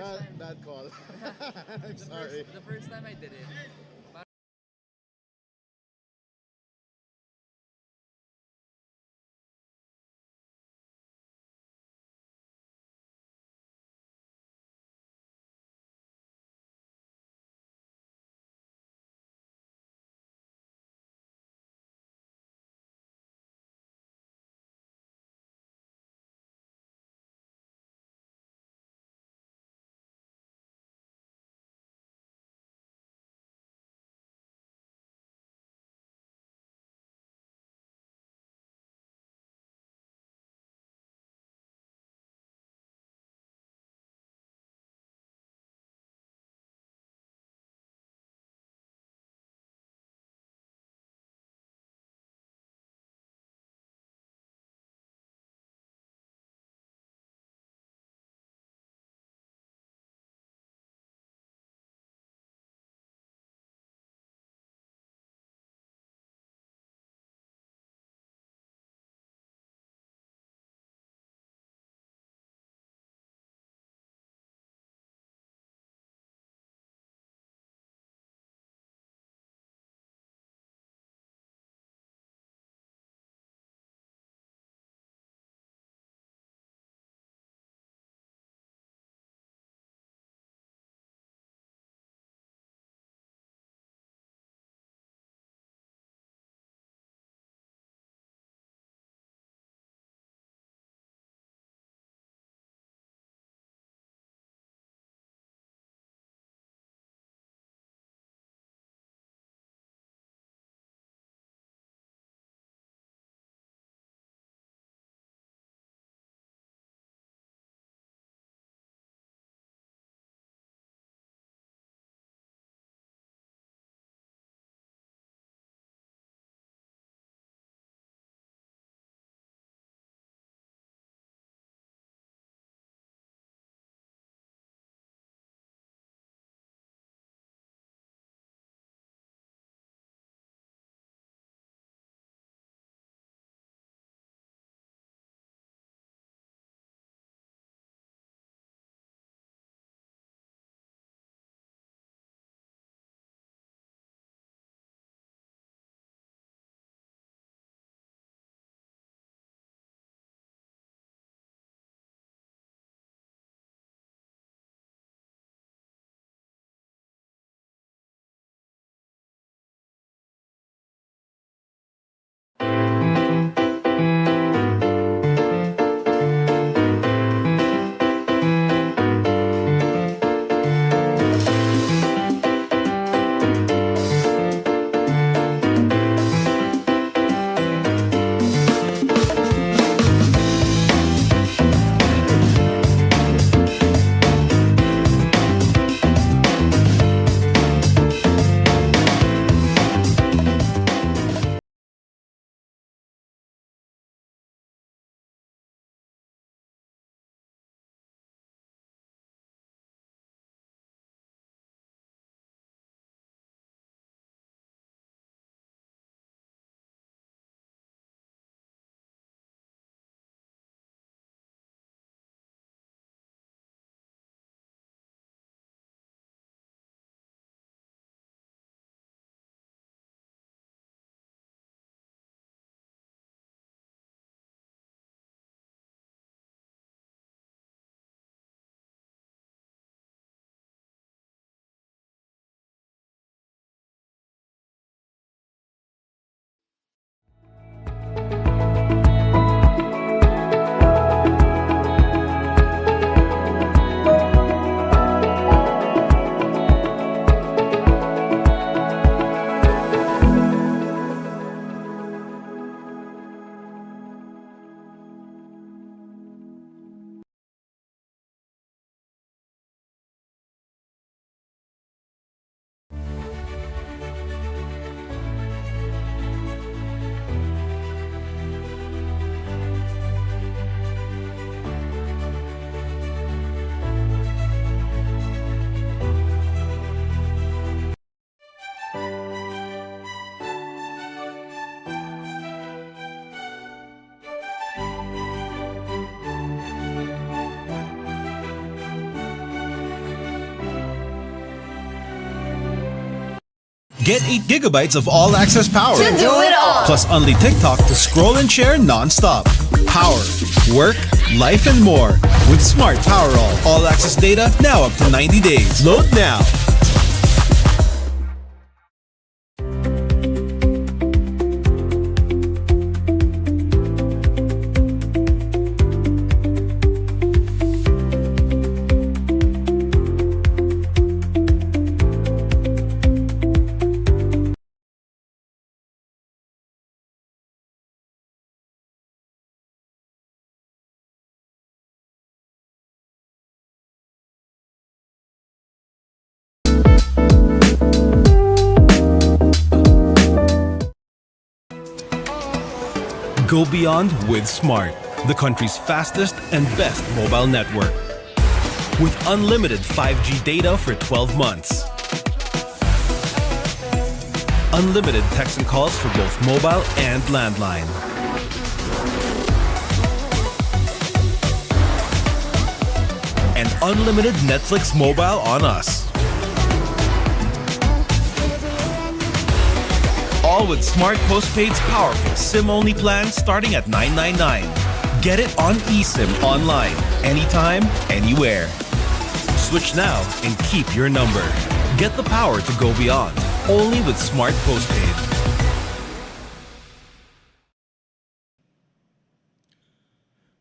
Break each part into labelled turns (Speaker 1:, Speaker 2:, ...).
Speaker 1: first time.
Speaker 2: Bad call. I'm sorry.
Speaker 1: The first time I did it,
Speaker 3: Get 8 gigabytes of all-access power.
Speaker 4: To do it all.
Speaker 3: Plus only TikTok to scroll and share non-stop. Power, work, life, and more. With Smart Power All-access data now up to 90 days. Load now. Go beyond with Smart, the country's fastest and best mobile network. With unlimited 5G data for 12 months. Unlimited text and calls for both mobile and landline. And unlimited Netflix mobile on us. All with Smart Postpaid's powerful SIM-only plan starting at $999. Get it on eSIM online, anytime, anywhere. Switch now and keep your number. Get the power to go beyond, only with Smart Postpaid.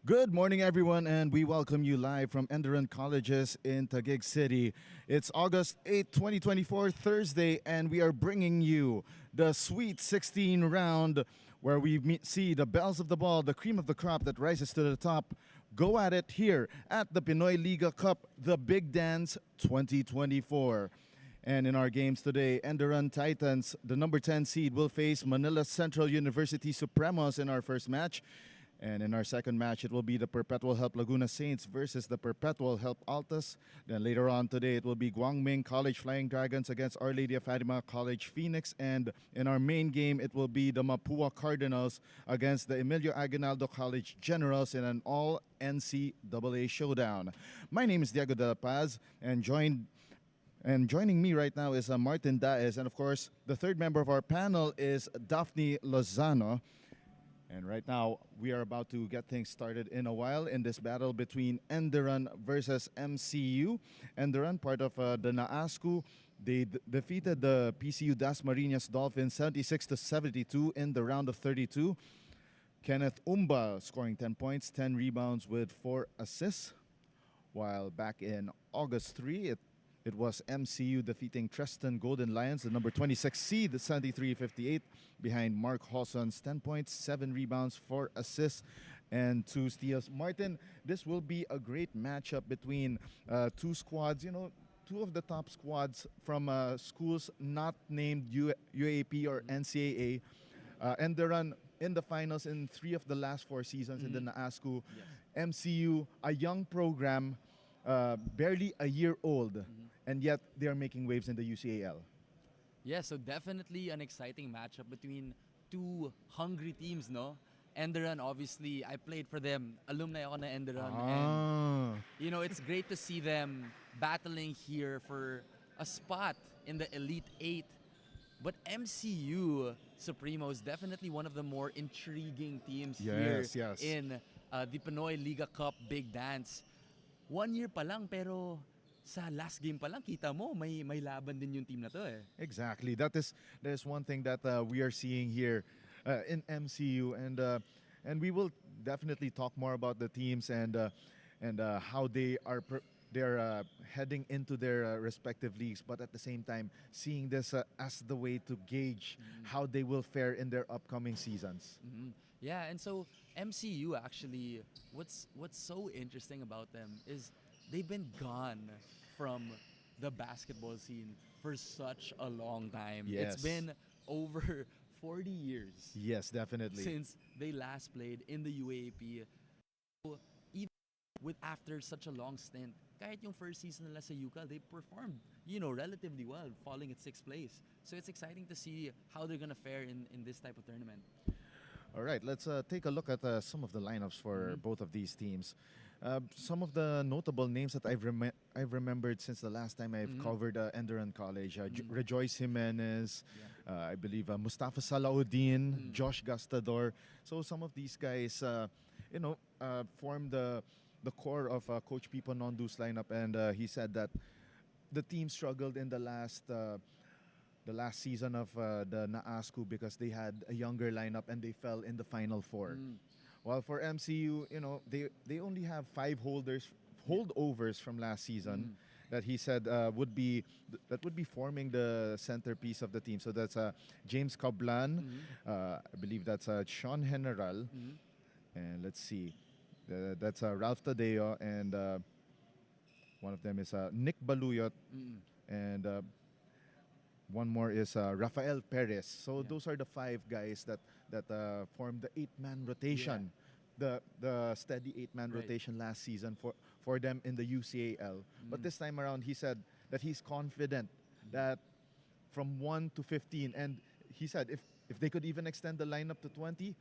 Speaker 2: Good morning, everyone, and we welcome you live from Enderun Colleges in Taguig City. It's August 8, 2024, Thursday, and we are bringing you the Sweet 16 round where we see the bells of the ball, the cream of the crop that rises to the top. Go at it here at the Pinoy Liga Cup, the Big Dance 2024. And in our games today, Enderun Titans, the number 10 seed, will face Manila Central University Supremos in our first match. And in our second match, it will be the Perpetual Help Laguna Saints versus the Perpetual Help Altas. Then later on today, it will be Guangming College Flying Dragons against Our Lady of Fatima College Phoenix. And in our main game, it will be the Mapua Cardinals against the Emilio Aguinaldo College Generals in an all NCAA showdown. My name is Diego De La Paz, and joining me right now is Martin Daes. And of course, the third member of our panel is Daphne Lozano. And right now, we are about to get things started in a while in this battle between Enderun versus MCU. Enderun, part of the NAASCU, they defeated the PCU Dasmariñas Dolphins 76-72 in the round of 32. Kenneth Umba scoring 10 points, 10 rebounds with 4 assists. While back in August 3, it was MCU defeating Treston Golden Lions, the number 26 seed, 73-58, behind Mark Hawson's 10 points, 7 rebounds, 4 assists, and 2 steals. Martin, this will be a great matchup between two squads, two of the top squads from schools not named UAP or NCAA. Enderun in the finals in 3 of the last 4 seasons in the NAASCU. Yes. MCU, a young program, barely a year old, and yet they are making waves in the UCAL.
Speaker 1: Yeah, so definitely an exciting matchup between two hungry teams, no? Enderun, obviously, I played for them. Alumni ako na Enderun. And, it's great to see them battling here for a spot in the Elite 8. But MCU Supremos, definitely one of the more intriguing teams here in the Pinoy Liga Cup Big Dance. 1 year pa lang, pero sa last game pa lang, kita mo, may laban din yung team na to eh.
Speaker 2: Exactly. That is one thing that we are seeing here in MCU, and we will definitely talk more about the teams and how they're heading into their respective leagues, but at the same time, seeing this as the way to gauge how they will fare in their upcoming seasons.
Speaker 1: Yeah, and so MCU actually, what's so interesting about them is they've been gone from the basketball scene for such a long time.
Speaker 2: Yes.
Speaker 1: It's been over 40 years.
Speaker 2: Yes, definitely.
Speaker 1: Since they last played in the UAP. So even after such a long stint, kahit yung first season nila sa UCAL, they performed, relatively well, falling at 6th place. So it's exciting to see how they're gonna fare in this type of tournament.
Speaker 2: All right, let's take a look at some of the lineups for both of these teams. Some of the notable names that I I've remembered since the last time I've covered Enderun College. Rejoice Jimenez, I believe Mustafa Salahuddin, Josh Gastador. So some of these guys, form the core of Coach Pipo Nondu's lineup, and he said that the team struggled in the last season of the Naasku because they had a younger lineup and they fell in the final four. While for MCU, they only have five holdovers from last season that he said would be forming the centerpiece of the team. So that's James Cablan, I believe that's Sean General, and let's see, that's Ralph Tadeo, and one of them is Nick Baluyot, and one more is Rafael Perez. So those are the five guys that formed the eight-man rotation, the steady eight-man rotation last season for them in the UCAL. But this time around, he said that he's confident that from 1 to 15, and he said if they could even extend the lineup to 20,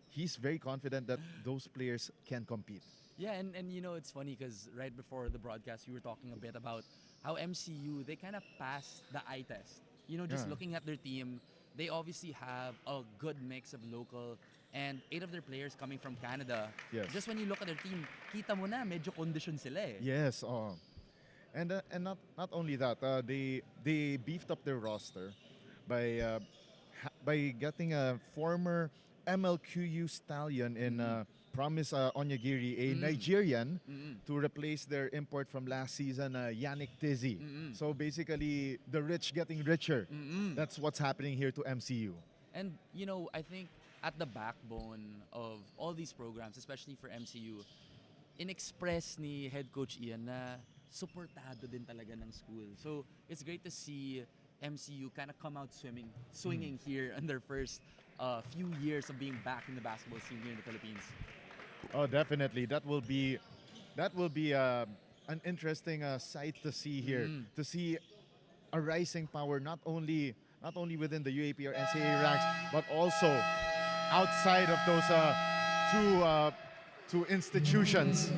Speaker 2: he's very confident that those players can compete.
Speaker 1: Yeah, and it's funny because right before the broadcast, we were talking a bit about how MCU, they kind of passed the eye test. Just looking at their team, they obviously have a good mix of local and 8 of their players coming from Canada.
Speaker 2: Yes.
Speaker 1: Just when you look at their team, kita mo na medyo condition sila eh.
Speaker 2: Yes, and not only that, they beefed up their roster by getting a former MLQU stallion in Promise Onyegiri, a Nigerian, to replace their import from last season, Yannick Tizzy. So basically, the rich getting richer. That's what's happening here to MCU.
Speaker 1: And I think at the backbone of all these programs, especially for MCU, in-express ni head coach Ian na supportado din talaga ng school. So it's great to see MCU kind of come out swinging here in their first few years of being back in the basketball scene here in the Philippines.
Speaker 2: Oh, definitely. That will be an interesting sight to see here. To see a rising power not only within the UAP or NCAA ranks, but also outside of those two institutions.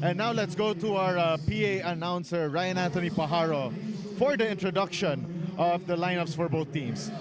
Speaker 2: And now let's go to our PA announcer, Ryan Anthony Pajaro, for the introduction of the lineups for both teams.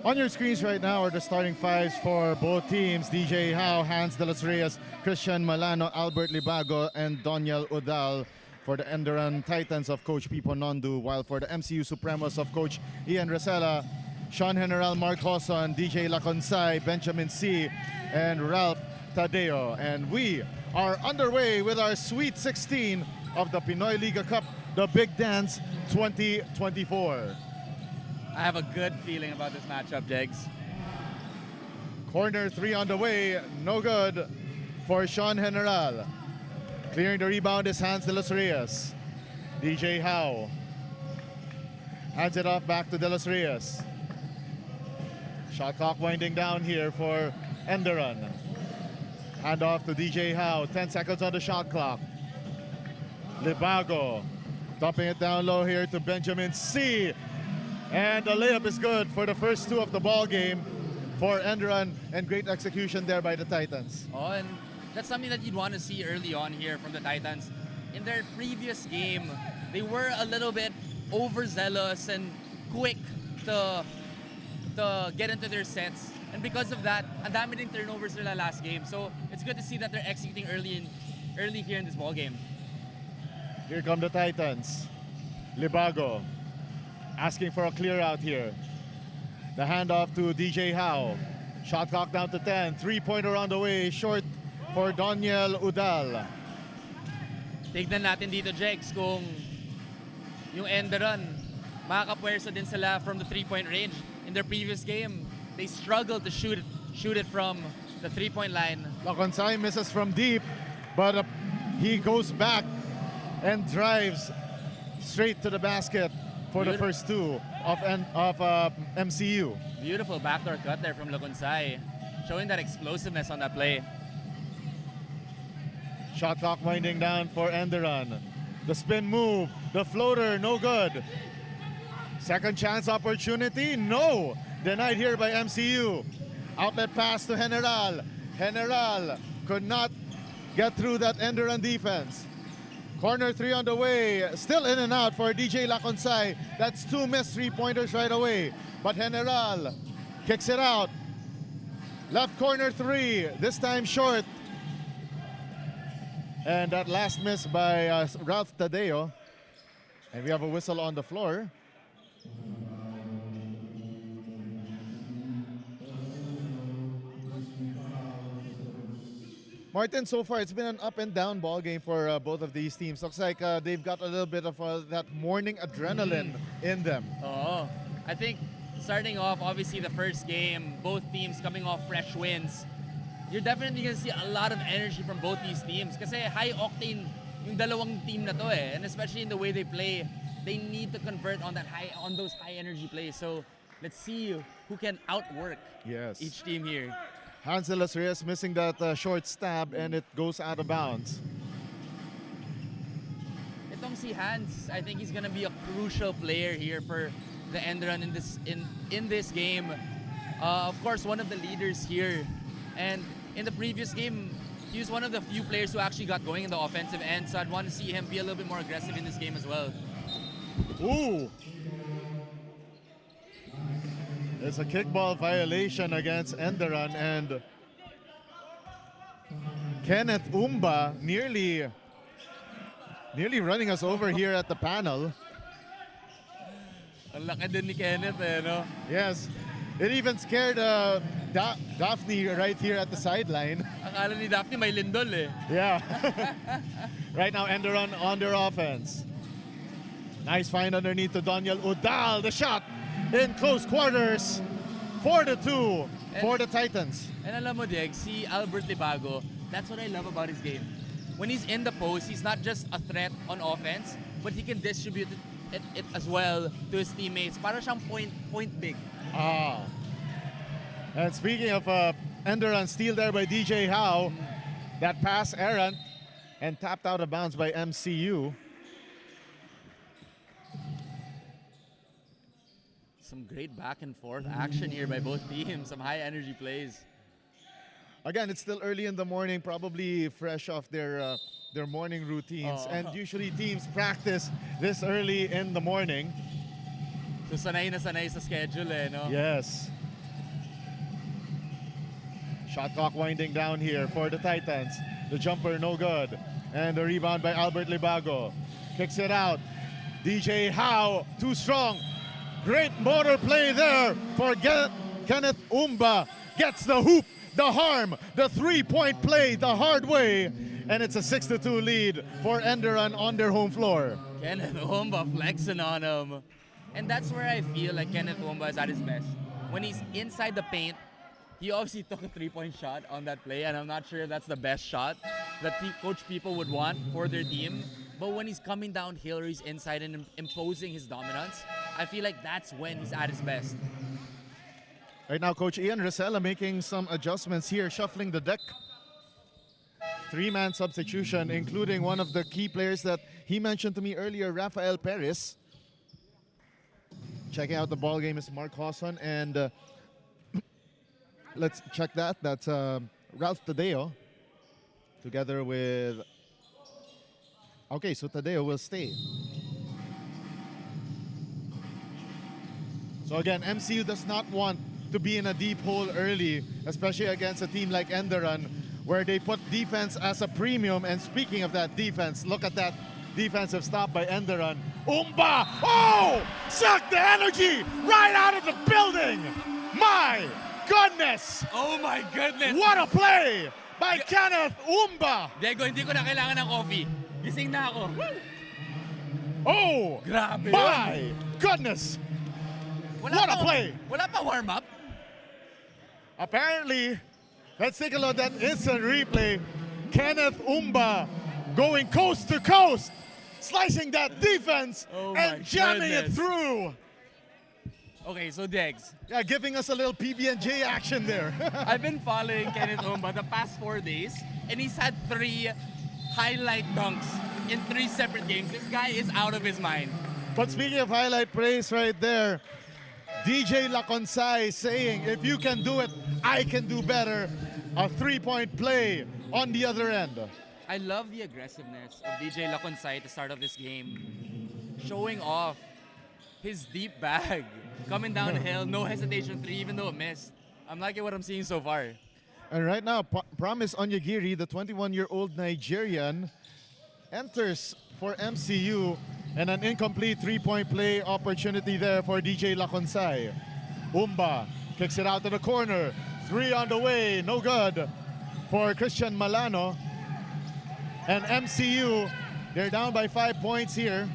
Speaker 2: On your screens right now are the starting fives for both teams. DJ Howe, Hans de los Reyes, Christian Malano, Albert Libago, and Doniel Udal for the Enderan Titans of Coach Pipo Nondu, while for the MCU Supremos of Coach Ian Rosella, Sean General, Mark Hoson, DJ Laconsay, Benjamin C., and Ralph Tadeo. And we are underway with our Sweet 16 of the Pinoy Liga Cup, the Big Dance 2024.
Speaker 1: I have a good feeling about this matchup, Jegs.
Speaker 2: Corner 3 on the way, no good for Sean General. Clearing the rebound is Hans de los Reyes. DJ Howe hands it off back to de los Reyes. Shot clock winding down here for Enderan. Hand off to DJ Howe, 10 seconds on the shot clock. Libago dumping it down low here to Benjamin C. And the layup is good for the first two of the ball game for Enderan, and great execution there by the Titans.
Speaker 1: Oh, and that's something that you'd want to see early on here from the Titans. In their previous game, they were a little bit overzealous and quick to get into their sets. And because of that, ang dami ding turnovers nila last game. So it's good to see that they're executing early here in this ball game.
Speaker 2: Here come the Titans. Libago asking for a clear out here. The handoff to DJ Howe. Shot clock down to 10. Three-pointer on the way. Short for Doniel Udal.
Speaker 1: Tignan natin dito, Jegs, kung yung Enderan, makakapwersa din sila from the three-point range. In their previous game, they struggled to shoot it from the three-point line.
Speaker 2: Laconsay misses from deep, but he goes back and drives straight to the basket for the first two of MCU.
Speaker 1: Beautiful backdoor cut there from Laconsay, showing that explosiveness on that play.
Speaker 2: Shot clock winding down for Enderan. The spin move, the floater, no good. Second chance opportunity, no. Denied here by MCU. Outlet pass to General. General could not get through that Enderan defense. Corner 3 on the way, still in and out for DJ Laconsay. That's two missed three-pointers right away. But General kicks it out. Left corner 3, this time short. And that last miss by Ralph Tadeo. And we have a whistle on the floor. Martin, so far it's been an up and down ball game for both of these teams. Looks like they've got a little bit of that morning adrenaline in them.
Speaker 1: Oh, I think starting off, obviously the first game, both teams coming off fresh wins. You're definitely going to see a lot of energy from both these teams kasi high octane yung dalawang team na to and especially in the way they play, they need to convert on those high energy plays. So let's see who can outwork each team here.
Speaker 2: Hans de los Reyes missing that short stab and it goes out of bounds.
Speaker 1: Itong si Hans, I think he's gonna be a crucial player here for the Enderan in this game. Of course, one of the leaders here, and in the previous game, he was one of the few players who actually got going in the offensive end. So I'd want to see him be a little bit more aggressive in this game as well.
Speaker 2: Ooh! It's a kickball violation against Enderan, and Kenneth Umba nearly running us over here at the panel.
Speaker 1: Ang laki din ni Kenneth, no?
Speaker 2: Yes. It even scared Daphne right here at the sideline.
Speaker 1: Akala ni Daphne may lindol eh.
Speaker 2: Yeah. Right now, Enderan on their offense. Nice find underneath to Doniel Udal. The shot in close quarters. 4-2 for the Titans.
Speaker 1: And alam mo, Dieg, si Albert Libago, that's what I love about his game. When he's in the post, he's not just a threat on offense, but he can distribute it as well to his teammates. Para siyang point big.
Speaker 2: And speaking of Enderan, steal there by DJ Howe. That pass errant and tapped out of bounds by MCU.
Speaker 1: Some great back and forth action here by both teams. Some high energy plays.
Speaker 2: Again, it's still early in the morning, probably fresh off their morning routines. And usually teams practice this early in the morning.
Speaker 1: So sanay na sanay sa schedule no?
Speaker 2: Yes. Shot clock winding down here for the Titans. The jumper no good. And the rebound by Albert Libago. Kicks it out. DJ Howe, too strong. Great motor play there for Kenneth Umba. Gets the hoop, the harm, the three-point play the hard way. And it's a 6-2 lead for Enderun on their home floor.
Speaker 1: Kenneth Umba flexing on him. And that's where I feel like Kenneth Umba is at his best. When he's inside the paint, he obviously took a three-point shot on that play, and I'm not sure if that's the best shot that Coach People would want for their team. But when he's coming downhill or he's inside and imposing his dominance, I feel like that's when he's at his best.
Speaker 2: Right now, Coach Ian Rosella making some adjustments here, shuffling the deck. Three-man substitution, including one of the key players that he mentioned to me earlier, Rafael Perez. Checking out the ball game is Mark Hawson, and let's check that. That's Ralph Tadeo, together with... Okay, so Tadeo will stay. So again, MCU does not want to be in a deep hole early, especially against a team like Enderun, where they put defense as a premium. And speaking of that defense, look at that defensive stop by Enderun. Umba! Oh! Suck the energy right out of the building! My goodness!
Speaker 1: Oh my goodness!
Speaker 2: What a play by Kenneth Umba!
Speaker 1: Diego, hindi ko na kailangan ng coffee. Gising na ako.
Speaker 2: Oh!
Speaker 1: Grabe
Speaker 2: My goodness! What a play!
Speaker 1: Wala pa warm-up?
Speaker 2: Apparently, let's take a look at instant replay. Kenneth Umba going coast to coast, slicing that defense and jamming it through.
Speaker 1: Okay, so Degs.
Speaker 2: Yeah, giving us a little PB&J action there.
Speaker 1: I've been following Kenneth Umba the past 4 days, and he's had 3 highlight dunks in 3 separate games. This guy is out of his mind.
Speaker 2: But speaking of highlight plays right there, DJ Laconsay saying, if you can do it, I can do better. A 3-point play on the other end.
Speaker 1: I love the aggressiveness of DJ Laconsay to start off this game. Showing off his deep bag. Coming downhill, no hesitation 3, even though it missed. I'm liking what I'm seeing so far.
Speaker 2: And right now, Promise Onyegiri, the 21-year-old Nigerian, enters for MCU, and an incomplete 3-point play opportunity there for DJ Laconsay. Umba kicks it out to the corner. 3 on the way, no good for Christian Malano. And MCU, they're down by 5 points here.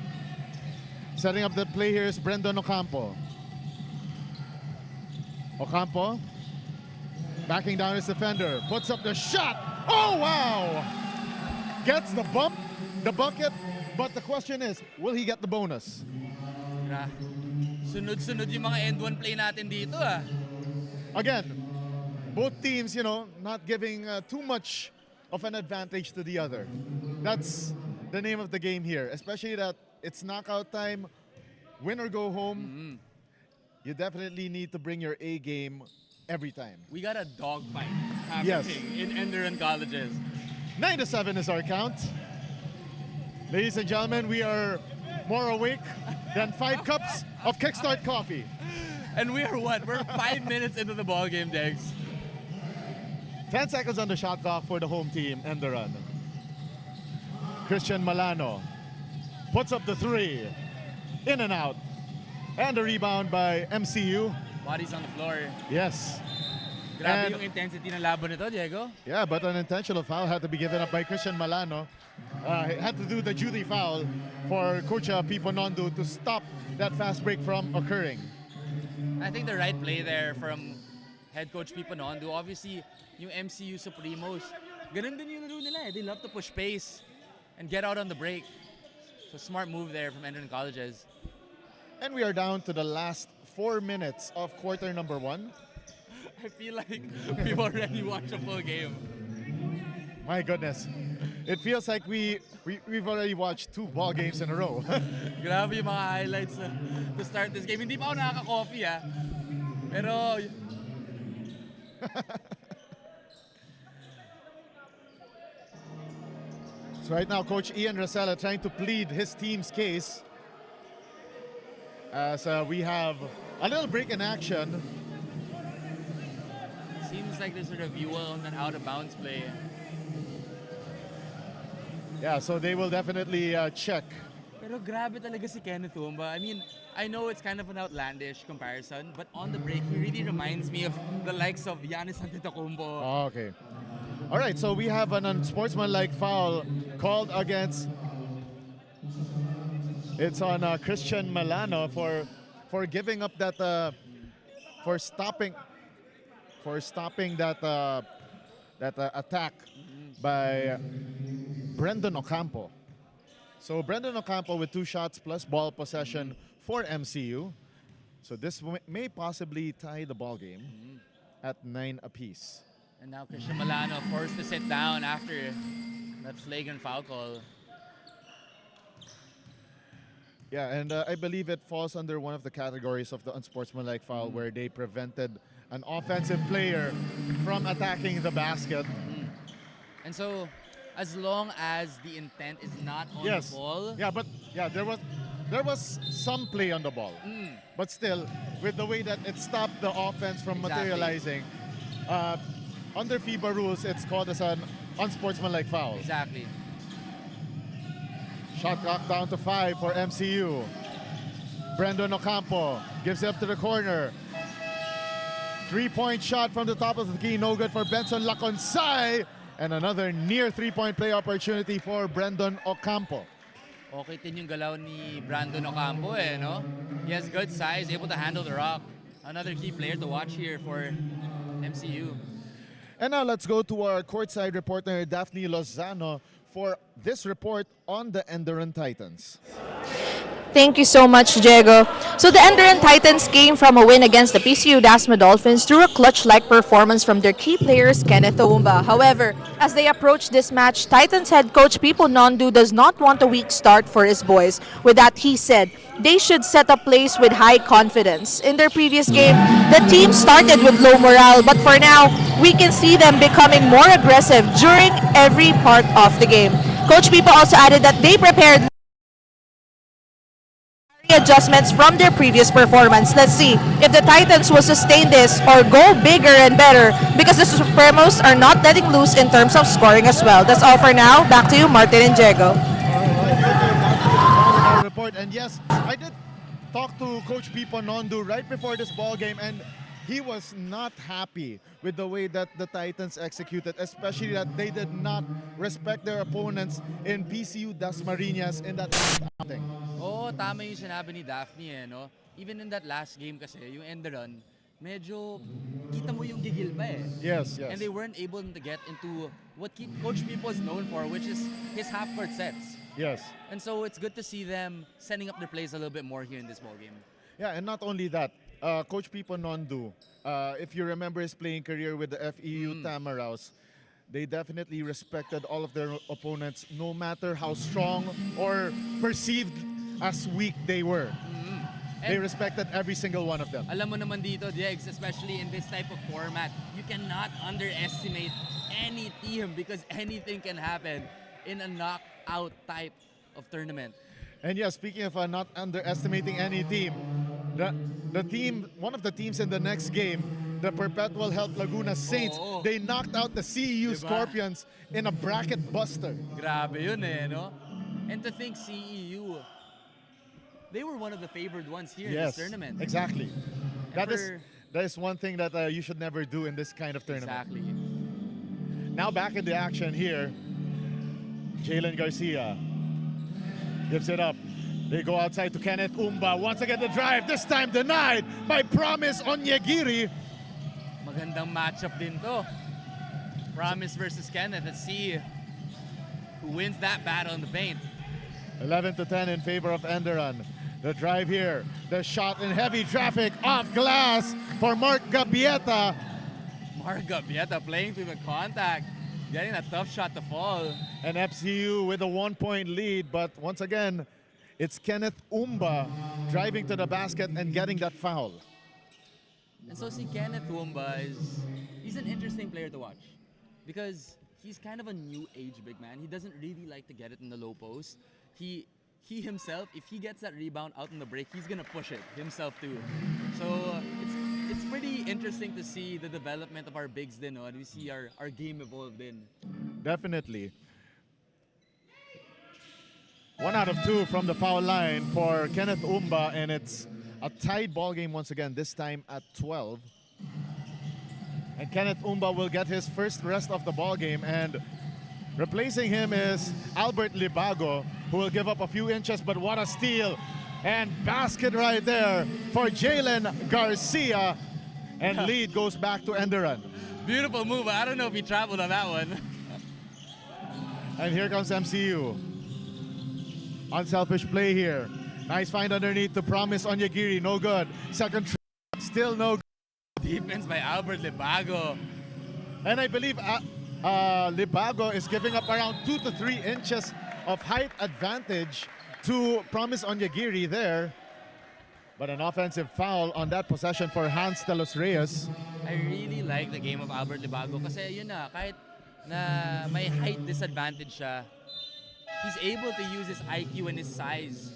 Speaker 2: Setting up the play here is Brendan Ocampo. Ocampo backing down his defender, puts up the shot. Oh, wow! Gets the bump, the bucket, but the question is, will he get the bonus?
Speaker 1: Sunod-sunod yung mga end one play natin dito ah.
Speaker 2: Again, both teams, not giving too much of an advantage to the other. That's the name of the game here, especially that it's knockout time, win or go home. You definitely need to bring your A game every time.
Speaker 1: We got a dogfight happening in Enderun colleges.
Speaker 2: 9-7 is our count. Ladies and gentlemen, we are more awake than 5 cups of Kickstart coffee.
Speaker 1: And we are what? We're 5 minutes into the ball game, Degs.
Speaker 2: 10 seconds on the shot clock for the home team, Enderun. Christian Malano puts up the 3. In and out. And the rebound by MCU.
Speaker 1: Bodies on the floor.
Speaker 2: Yes.
Speaker 1: Grabe yung intensity ng laban nito, Diego.
Speaker 2: Yeah, but an intentional foul had to be given up by Christian Malano. He had to do the duty foul for Coach Pipo Nondo to stop that fast break from occurring.
Speaker 1: I think the right play there from head coach Pipo Nondo. Obviously, yung MCU Supremos, ganun din yung laro nila eh. They love to push pace and get out on the break. So smart move there from Enderun Colleges.
Speaker 2: And we are down to the last 4 minutes of quarter number 1.
Speaker 1: I feel like we've already watched a full game.
Speaker 2: My goodness. It feels like we've already watched 2 ball games in a row.
Speaker 1: Grabe yung mga highlights to start this game. Hindi pa ako nakaka-coffee ah. Pero...
Speaker 2: So right now, Coach Ian Rosella trying to plead his team's case. As we have a little break in action.
Speaker 1: Seems like there's a review on an out of bounds play.
Speaker 2: Yeah, so they will definitely check.
Speaker 1: Pero grabe talaga si Kenneth Umba. I mean, I know it's kind of an outlandish comparison, but on the break, he really reminds me of the likes of Giannis Antetokounmpo.
Speaker 2: Oh, okay. All right, so we have an unsportsmanlike foul called against. It's on Christian Milano for giving up that for stopping that attack by Brendan Ocampo. So Brendan Ocampo with 2 shots plus ball possession for MCU. So this may possibly tie the ball game at 9 apiece.
Speaker 1: And now Christian Milano forced to sit down after that flagrant foul call.
Speaker 2: Yeah, and I believe it falls under one of the categories of the unsportsmanlike foul where they prevented an offensive player from attacking the basket.
Speaker 1: And so, as long as the intent is not on
Speaker 2: Yes.
Speaker 1: the ball,
Speaker 2: Yeah, but yeah, there was some play on the ball. But still, with the way that it stopped the offense from
Speaker 1: Exactly.
Speaker 2: materializing, under FIBA rules, it's called as an unsportsmanlike foul.
Speaker 1: exactly.
Speaker 2: Shot clock down to 5 for MCU. Brendan Ocampo gives it up to the corner. 3-point shot from the top of the key, no good for Benson Laconsay. And another near 3-point play opportunity for Brendan Ocampo.
Speaker 1: Okay din yung galaw ni Brandon Ocampo no? He has good size, able to handle the rock. Another key player to watch here for MCU.
Speaker 2: And now let's go to our courtside reporter, Daphne Lozano, for this report on the Enderun Titans.
Speaker 4: Thank you so much, Diego. So the Enderun Titans came from a win against the PCU Dasma Dolphins through a clutch-like performance from their key players, Kenneth Oumba. However, as they approach this match, Titans head coach Pipo Nondu does not want a weak start for his boys. With that, he said they should set up plays with high confidence. In their previous game, the team started with low morale, but for now, we can see them becoming more aggressive during every part of the game. Coach Pipo also added that they prepared adjustments from their previous performance. Let's see if the Titans will sustain this or go bigger and better, because the Supremos are not letting loose in terms of scoring as well. That's all for now. Back to you, Martin and Diego.
Speaker 2: Report. And yes, I did talk to Coach Pipo Nondu right before this ball game, and he was not happy with the way that the Titans executed, especially that they did not respect their opponents in PCU Dasmariñas in that outing.
Speaker 1: Oo, tama yung sinabi ni Daphne no? Even in that last game kasi, yung end run, medyo kita mo yung gigil pa
Speaker 2: Yes, yes.
Speaker 1: And they weren't able to get into what Coach Pipo is known for, which is his half-court sets.
Speaker 2: Yes.
Speaker 1: And so it's good to see them setting up their plays a little bit more here in this ball game.
Speaker 2: Yeah, and not only that, Coach Pipo Nondu, if you remember his playing career with the FEU Tamaraws, they definitely respected all of their opponents, no matter how strong or perceived as weak they were. They
Speaker 1: And-
Speaker 2: respected every single one of them.
Speaker 1: Alam mo naman dito, Diggs, especially in this type of format, you cannot underestimate any team because anything can happen in a knockout type of tournament.
Speaker 2: And yeah, speaking of not underestimating any team, the team, one of the teams in the next game, the Perpetual Health Laguna Saints,
Speaker 1: Oo.
Speaker 2: they knocked out the CEU
Speaker 1: Diba?
Speaker 2: Scorpions in a bracket buster.
Speaker 1: Grabe yun no? And to think CEU, they were one of the favored ones here in this tournament.
Speaker 2: Exactly. That
Speaker 1: for-
Speaker 2: is one thing that you should never do in this kind of tournament.
Speaker 1: Exactly.
Speaker 2: Now back in the action here, Jalen Garcia gives it up. They go outside to Kenneth Oumba. Once again the drive, this time denied by Promise Onyegiri.
Speaker 1: Magandang matchup din to. Promise versus Kenneth. Let's see who wins that battle in the paint.
Speaker 2: 11-10 in favor of Enderun. The drive here, the shot in heavy traffic off glass for Mark Gabieta.
Speaker 1: Mark Gabieta playing through the contact, getting a tough shot to fall.
Speaker 2: And FCU with a 1-point lead, but once again, it's Kenneth Oumba driving to the basket and getting that foul.
Speaker 1: And so see Kenneth Oumba he's an interesting player to watch because he's kind of a new age big man. He doesn't really like to get it in the low post. He himself, if he gets that rebound out in the break, he's gonna push it himself too. So it's pretty interesting to see the development of our bigs din, no? And we see our game evolve din.
Speaker 2: Definitely. 1 out of 2 from the foul line for Kenneth Umba, and it's a tied ball game once again, this time at 12. And Kenneth Umba will get his first rest of the ball game, and replacing him is Albert Libago, who will give up a few inches, but what a steal. And basket right there for Jalen Garcia, and lead goes back to Enderan.
Speaker 1: Beautiful move. I don't know if he traveled on that one.
Speaker 2: And here comes MCU. Unselfish play here. Nice find underneath to Promise Onyegiri. No good. Second try, still no good.
Speaker 1: Defense by Albert Libago.
Speaker 2: And I believe Libago is giving up around 2 to 3 inches of height advantage to Promise Onyegiri there. But an offensive foul on that possession for Hans de los Reyes.
Speaker 1: I really like the game of Albert Libago kasi yun na, kahit na may height disadvantage siya, he's able to use his IQ and his size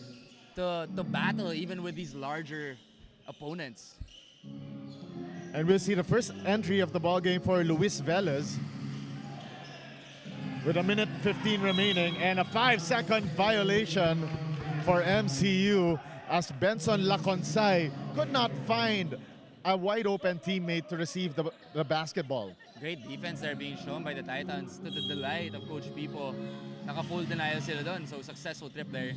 Speaker 1: to battle even with these larger opponents.
Speaker 2: And we'll see the first entry of the ball game for Luis Velez with 1:15 remaining, and a 5-second violation for MCU as Benson Laconsay could not find a wide open teammate to receive the basketball.
Speaker 1: Great defense there being shown by the Titans to the delight of Coach Pipo. Naka-full denial sila doon, so successful trip there.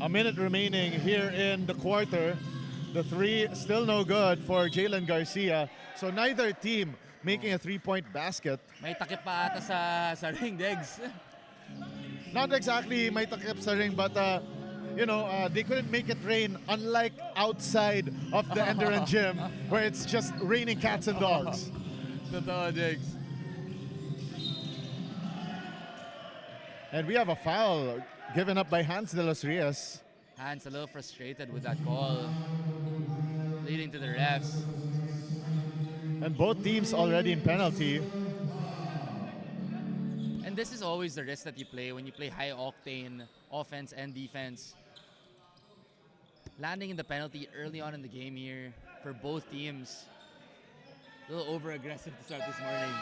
Speaker 2: A minute remaining here in the quarter. The three still no good for Jalen Garcia. So neither team making a three-point basket.
Speaker 1: May takip pa ata sa ring, Degs.
Speaker 2: Not exactly may takip sa ring, but they couldn't make it rain, unlike outside of the Enderan gym where it's just raining cats and dogs.
Speaker 1: Totoo, Degs.
Speaker 2: And we have a foul given up by Hans de los Reyes.
Speaker 1: Hans a little frustrated with that call, leading to the refs.
Speaker 2: And both teams already in penalty.
Speaker 1: And this is always the risk that you play when you play high-octane offense and defense. Landing in the penalty early on in the game here for both teams. A little over-aggressive to start this morning.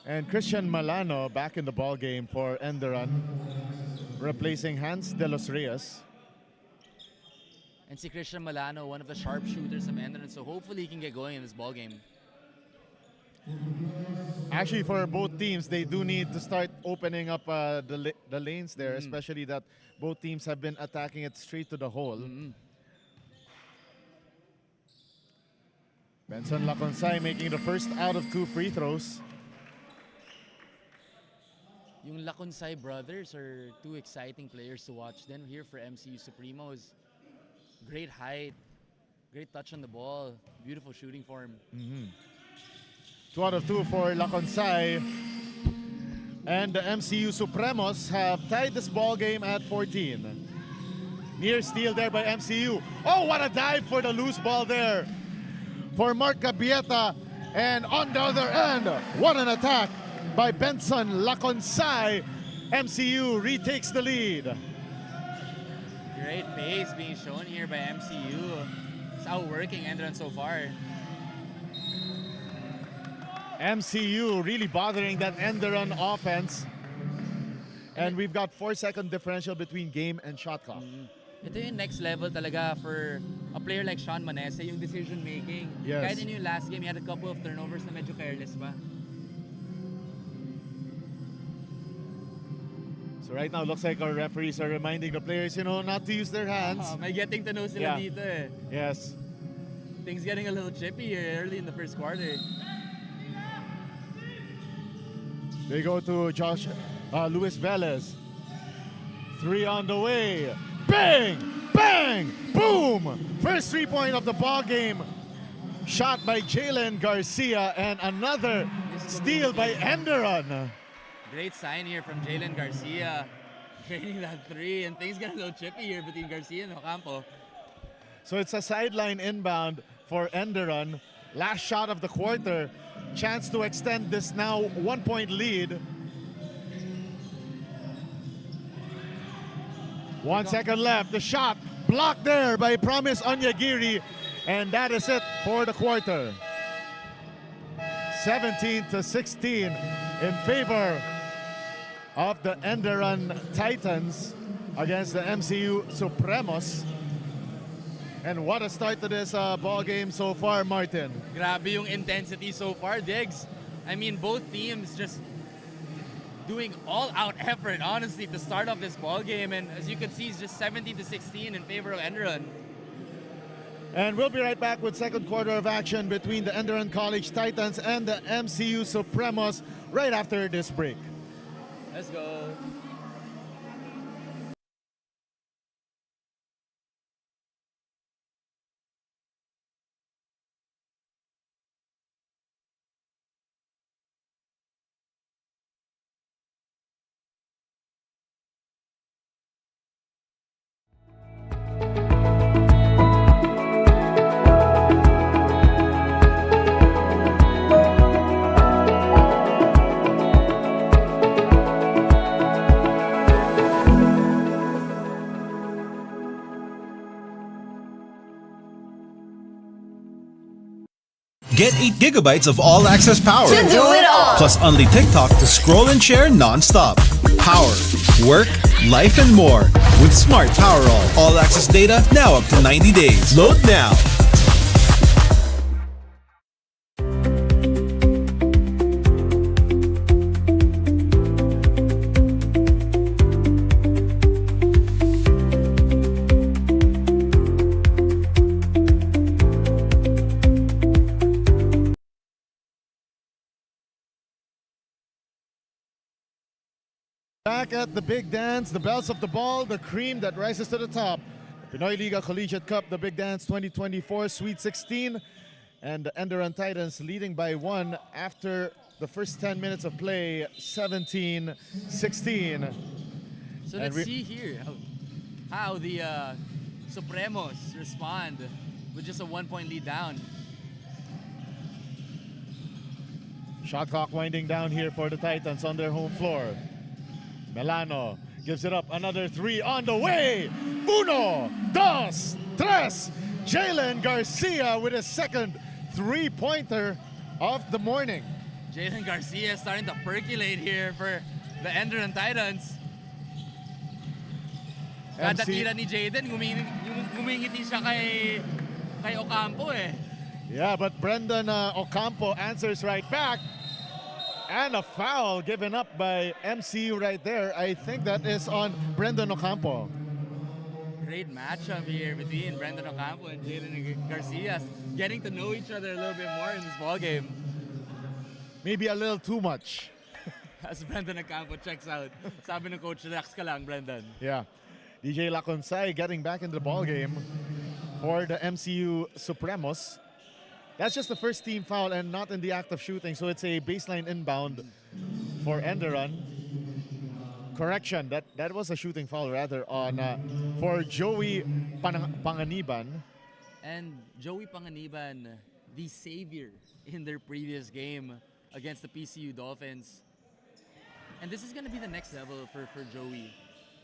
Speaker 2: And Christian Malano back in the ball game for Enderan, replacing Hans de los Reyes.
Speaker 1: And si Christian Malano, one of the sharpshooters of Enderan, so hopefully he can get going in this ball game.
Speaker 2: Actually, for both teams, they do need to start opening up the lanes there, especially that both teams have been attacking it straight to the hole. Benson Laconsay making the first out of 2 free throws.
Speaker 1: Yung Laconsay brothers are 2 exciting players to watch. Then here for MCU Supremos, great height, great touch on the ball, beautiful shooting form.
Speaker 2: 2 out of 2 for Laconsay. And the MCU Supremos have tied this ball game at 14. Near steal there by MCU. Oh, what a dive for the loose ball there for Mark Gabieta. And on the other end, what an attack by Benson Laconsay. MCU retakes the lead.
Speaker 1: Great pace being shown here by MCU. It's outworking Enderan so far.
Speaker 2: MCU really bothering that Enderan offense. And we've got 4-second differential between game and shot clock.
Speaker 1: Ito yung next level talaga for a player like Sean Manese, yung decision making.
Speaker 2: Yes.
Speaker 1: Kahit in yung last game, he had a couple of turnovers na medyo careless pa.
Speaker 2: So right now, looks like our referees are reminding the players, not to use their hands.
Speaker 1: May getting to know sila dito eh.
Speaker 2: Yes.
Speaker 1: Things getting a little chippy here early in the first quarter.
Speaker 2: They go to Luis Velez. 3 on the way. Bang! Bang! Boom! First 3-point of the ball game. Shot by Jalen Garcia, and another steal by Enderan.
Speaker 1: Great sign here from Jalen Garcia. Training that 3, and things get a little chippy here between Garcia and Ocampo.
Speaker 2: So it's a sideline inbound for Enderan. Last shot of the quarter. Chance to extend this now 1-point lead. 1 second left. The shot block there by Promise Onyagiri. And that is it for the quarter. 17-16 in favor of the Enderun Titans against the MCU Supremos. And what a start to this ball game so far, Martin.
Speaker 1: Grabe yung intensity so far, Diggs. I mean, both teams just doing all-out effort, honestly, to start off this ball game. And as you can see, it's just 17-16 in favor of Enderun.
Speaker 2: And we'll be right back with second quarter of action between the Enderun College Titans and the MCU Supremos right after this break.
Speaker 1: Let's go.
Speaker 3: Get 8 gigabytes of all-access power.
Speaker 4: To do it all.
Speaker 3: Plus only TikTok to scroll and share non-stop. Power, work, life, and more. With Smart Power all-access data now up to 90 days. Load now.
Speaker 2: Back at the big dance, the bells of the ball, the cream that rises to the top. Pinoy Liga Collegiate Cup, the Big Dance 2024 Sweet 16. And the Enderun Titans leading by 1 after the first 10 minutes of play, 17-16.
Speaker 1: So let's see here how the Supremos respond with just a 1-point lead down.
Speaker 2: Shot clock winding down here for the Titans on their home floor. Melano gives it up, another 3 on the way. 1, 2, 3. Jalen Garcia with his second three-pointer of the morning.
Speaker 1: Jalen Garcia starting to percolate here for the Enderun Titans. Kada tira ni Jaden, ngumingiti siya kay Ocampo eh.
Speaker 2: Yeah, but Brendan Ocampo answers right back. And a foul given up by MCU right there. I think that is on Brendan Ocampo.
Speaker 1: Great matchup here between Brendan Ocampo and Jalen Garcia. Getting to know each other a little bit more in this ballgame.
Speaker 2: Maybe a little too much.
Speaker 1: As Brendan Ocampo checks out. Sabi ng coach, relax ka lang, Brendan.
Speaker 2: Yeah. DJ Laconsay getting back into the ballgame for the MCU Supremos. That's just the first team foul and not in the act of shooting, so it's a baseline inbound for Enderun. Correction, that was a shooting foul rather on for Joey Panganiban.
Speaker 1: And Joey Panganiban, the savior in their previous game against the PCU Dolphins. And this is going to be the next level for Joey.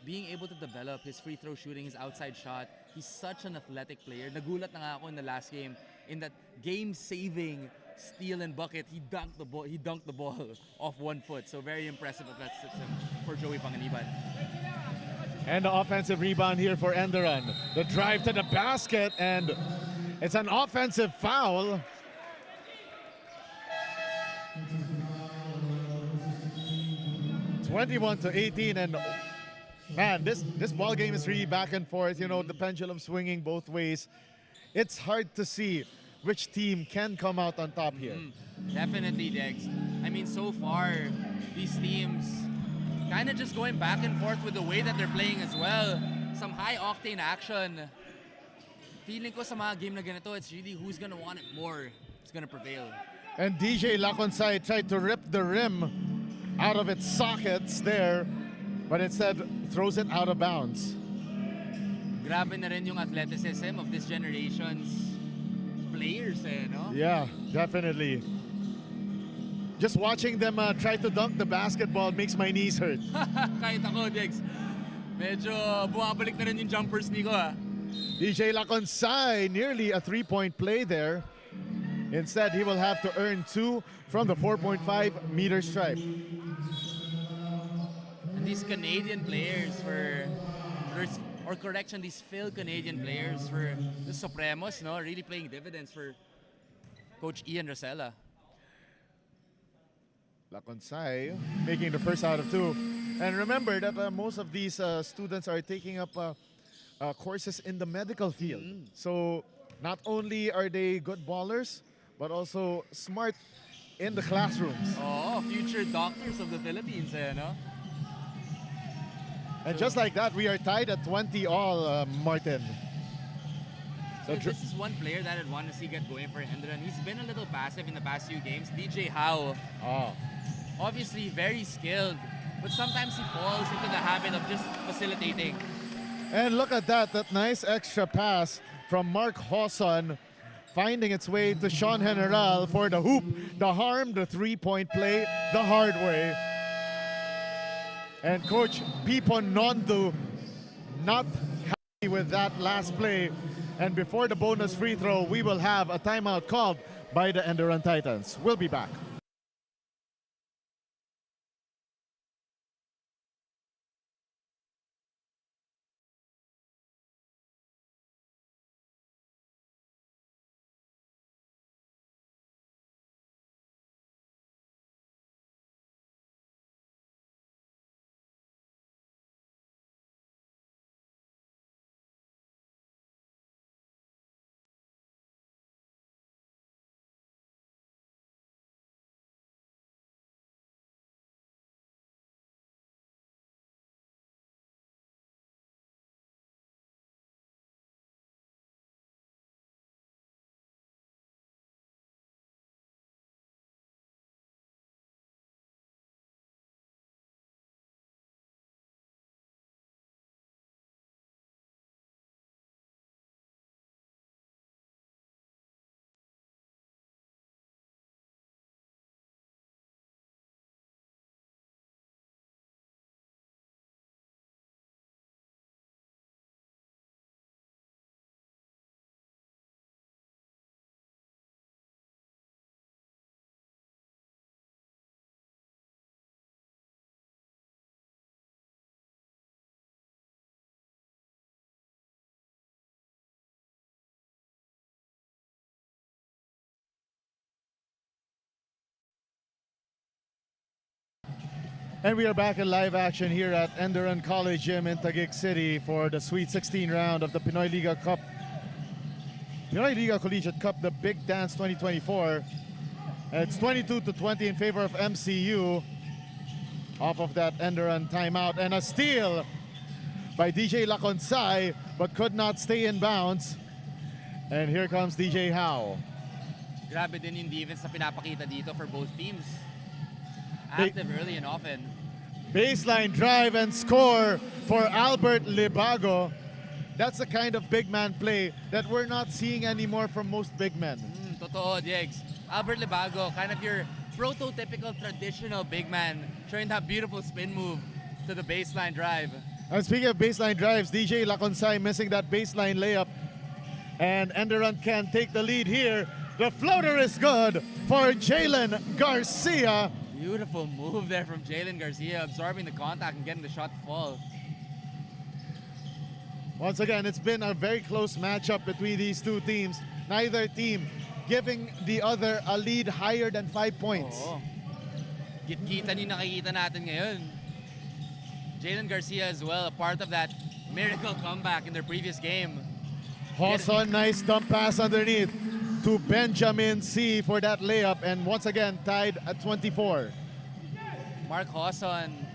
Speaker 1: Being able to develop his free throw shooting, his outside shot. He's such an athletic player. Nagulat na nga ako in the last game in that game-saving steal and bucket. He dunked the ball off 1 foot. So very impressive athleticism for Joey Panganiban.
Speaker 2: And the offensive rebound here for Enderun. The drive to the basket, and it's an offensive foul. (21-18), and man, this ball game is really back and forth. You know, the pendulum swinging both ways. It's hard to see which team can come out on top here.
Speaker 1: Definitely, Dex. I mean, so far, these teams kind of just going back and forth with the way that they're playing as well. Some high-octane action. Feeling ko sa mga game na ganito, it's really who's gonna want it more is gonna prevail.
Speaker 2: And DJ Laconsay tried to rip the rim out of its sockets there, but instead throws it out of bounds.
Speaker 1: Grabe na rin yung athleticism of this generation's players, no?
Speaker 2: Yeah, definitely. Just watching them try to dunk the basketball makes my knees hurt.
Speaker 1: Kahit ako, Dex. Medyo bumabalik na rin yung jumpers ni ko,
Speaker 2: DJ Laconsay, nearly a 3-point play there. Instead, he will have to earn 2 from the 4.5-meter stripe.
Speaker 1: And these Canadian players or correction, these Phil Canadian players for the Supremos, no, really playing dividends for Coach Ian Rosella.
Speaker 2: Laconsay making the first out of 2. And remember that most of these students are taking up courses in the medical field. So not only are they good ballers, but also smart in the classrooms.
Speaker 1: Oh, future doctors of the Philippines, no?
Speaker 2: And just like that, we are tied at 20 all, Martin.
Speaker 1: So this is one player that I'd want to see get going for Enderan. He's been a little passive in the past few games. DJ Howe.
Speaker 2: Oh.
Speaker 1: Obviously very skilled, but sometimes he falls into the habit of just facilitating.
Speaker 2: And look at that nice extra pass from Mark Hawson, finding its way to Sean General for the hoop, the harm, the 3-point play, the hard way. And Coach Pipon Nondu not happy with that last play. And before the bonus free throw, we will have a timeout called by the Enderan Titans. We'll be back. And we are back in live action here at Enderan College Gym in Taguig City for the Sweet 16 round of the Pinoy Liga Cup. Pinoy Liga Collegiate Cup, the Big Dance 2024. And it's 22-20 in favor of MCU. Off of that Enderan timeout. And a steal by DJ Laconsay, but could not stay in bounds. And here comes DJ Howe.
Speaker 1: Grabe din yung defense na pinapakita dito for both teams. Active early and often.
Speaker 2: Baseline drive and score for Albert Libago. That's the kind of big man play that we're not seeing anymore from most big men.
Speaker 1: Totoo, Jegs. Albert Libago, kind of your prototypical traditional big man, trying that beautiful spin move to the baseline drive.
Speaker 2: And speaking of baseline drives, DJ Laconsay missing that baseline layup. And Enderan can take the lead here. The floater is good for Jalen Garcia.
Speaker 1: Beautiful move there from Jalen Garcia, absorbing the contact and getting the shot to fall.
Speaker 2: Once again, it's been a very close matchup between these two teams. Neither team giving the other a lead higher than 5 points.
Speaker 1: Oo. Kita niyo nakikita natin ngayon. Jalen Garcia as well, a part of that miracle comeback in their previous game.
Speaker 2: Hawson, nice dump pass underneath to Benjamin C for that layup, and once again tied at 24.
Speaker 1: Mark Hawson,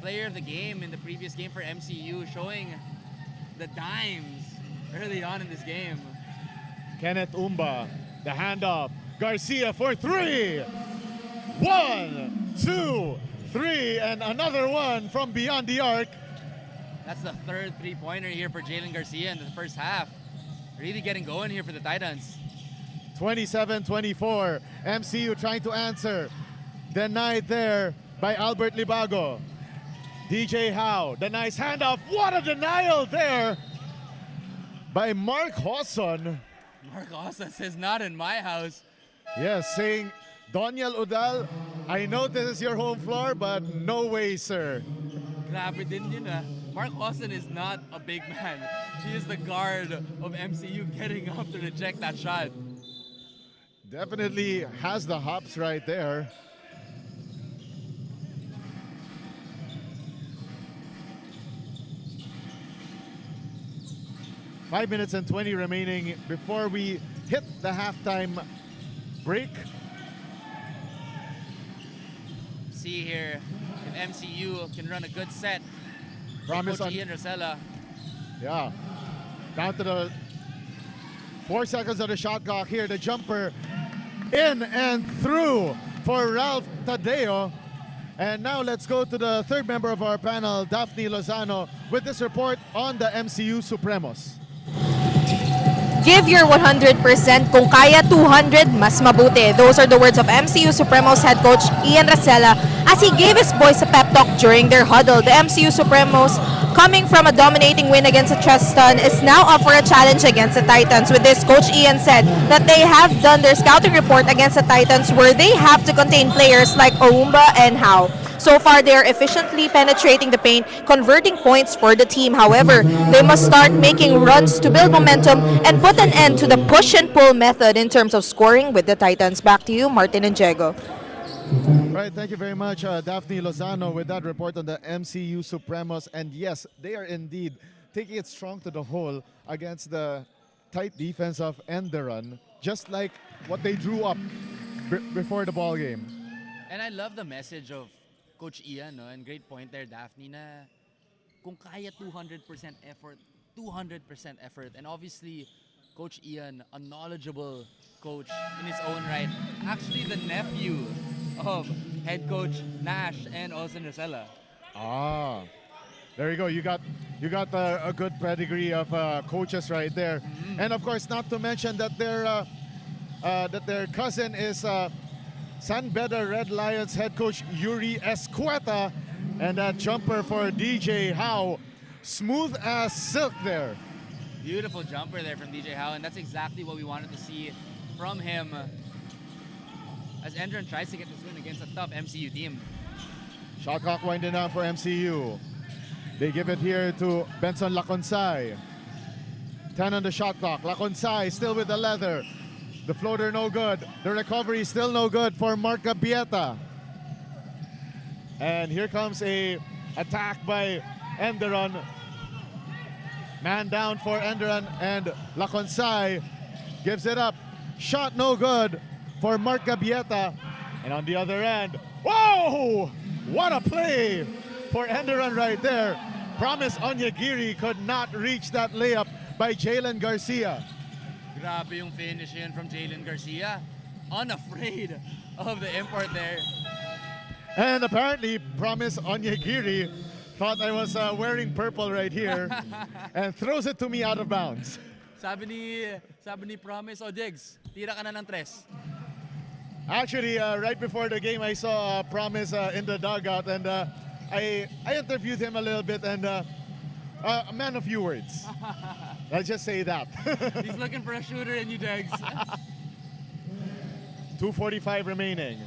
Speaker 1: player of the game in the previous game for MCU, showing the dimes early on in this game.
Speaker 2: Kenneth Umba, the handoff. Garcia for 3. 1, 2, 3, and another one from beyond the arc.
Speaker 1: That's the third three-pointer here for Jalen Garcia in the first half. Really getting going here for the Titans.
Speaker 2: 27-24. MCU trying to answer. Denied there by Albert Libago. DJ Howe, the nice handoff. What a denial there by Mark Hosson.
Speaker 1: Mark Osa says, not in my house.
Speaker 2: Yes, saying, Doniel Udal, I know this is your home floor, but no way, sir.
Speaker 1: Grabe din yun ah. Mark Austin is not a big man. He is the guard of MCU getting up to reject that shot.
Speaker 2: Definitely has the hops right there. Five minutes and 20 remaining before we hit the halftime break.
Speaker 1: See here, if MCU can run a good set,
Speaker 2: Promise
Speaker 1: Coach
Speaker 2: on,
Speaker 1: Ian Rosella.
Speaker 2: yeah. Down to the 4 seconds of the shot clock here. The jumper in and through for Ralph Tadeo. And now let's go to the third member of our panel, Daphne Lozano, with this report on the MCU Supremos.
Speaker 4: Give your 100%, kung kaya 200, mas mabuti. Those are the words of MCU Supremos head coach Ian Rosella as he gave his boys a pep talk during their huddle. The MCU Supremos, coming from a dominating win against Cheston, is now up for a challenge against the Titans. With this, Coach Ian said that they have done their scouting report against the Titans where they have to contain players like Oumba and Howe. So far, they are efficiently penetrating the paint, converting points for the team. However, they must start making runs to build momentum and put an end to the push and pull method in terms of scoring with the Titans. Back to you, Martin and Diego.
Speaker 2: Right, thank you very much, Daphne Lozano, with that report on the MCU Supremos. And yes, they are indeed taking it strong to the hole against the tight defense of Enderon, just like what they drew up before the ball game.
Speaker 1: And I love the message of Coach Ian, no? And great point there, Daphne, na kung kaya 200% effort, 200% effort. And obviously, Coach Ian, a knowledgeable coach in his own right. Actually, the nephew of head coach Nash and Austin Rosella.
Speaker 2: Ah, there you go. You got a good pedigree of coaches right there, and of course, not to mention that their cousin is San Beda Red Lions head coach Yuri Escueta, and that jumper for DJ Howe, smooth as silk there.
Speaker 1: Beautiful jumper there from DJ Howe, and that's exactly what we wanted to see from him as Enderon tries to get this win against a tough MCU team.
Speaker 2: Shot clock winding down for MCU. They give it here to Benson Laconsay. 10 on the shot clock. Laconsay still with the leather. The floater no good. The recovery still no good for Mark Gabieta. And here comes a attack by Enderon. Man down for Enderon, and Laconsay gives it up. Shot no good for Mark Gabieta. And on the other end, whoa! What a play for Enderon right there. Promise Onyegiri could not reach that layup by Jalen Garcia.
Speaker 1: Grabe yung finish yun from Jalen Garcia. Unafraid of the import there.
Speaker 2: And apparently, Promise Onyegiri thought I was wearing purple right here and throws it to me out of bounds.
Speaker 1: Sabi ni Promise, Jigs, tira ka na ng tres.
Speaker 2: Actually, right before the game, I saw Promise in the dugout, and I interviewed him a little bit, and a man of few words. I'll just say that.
Speaker 1: He's looking for a shooter in you, Degs.
Speaker 2: 2:45 remaining.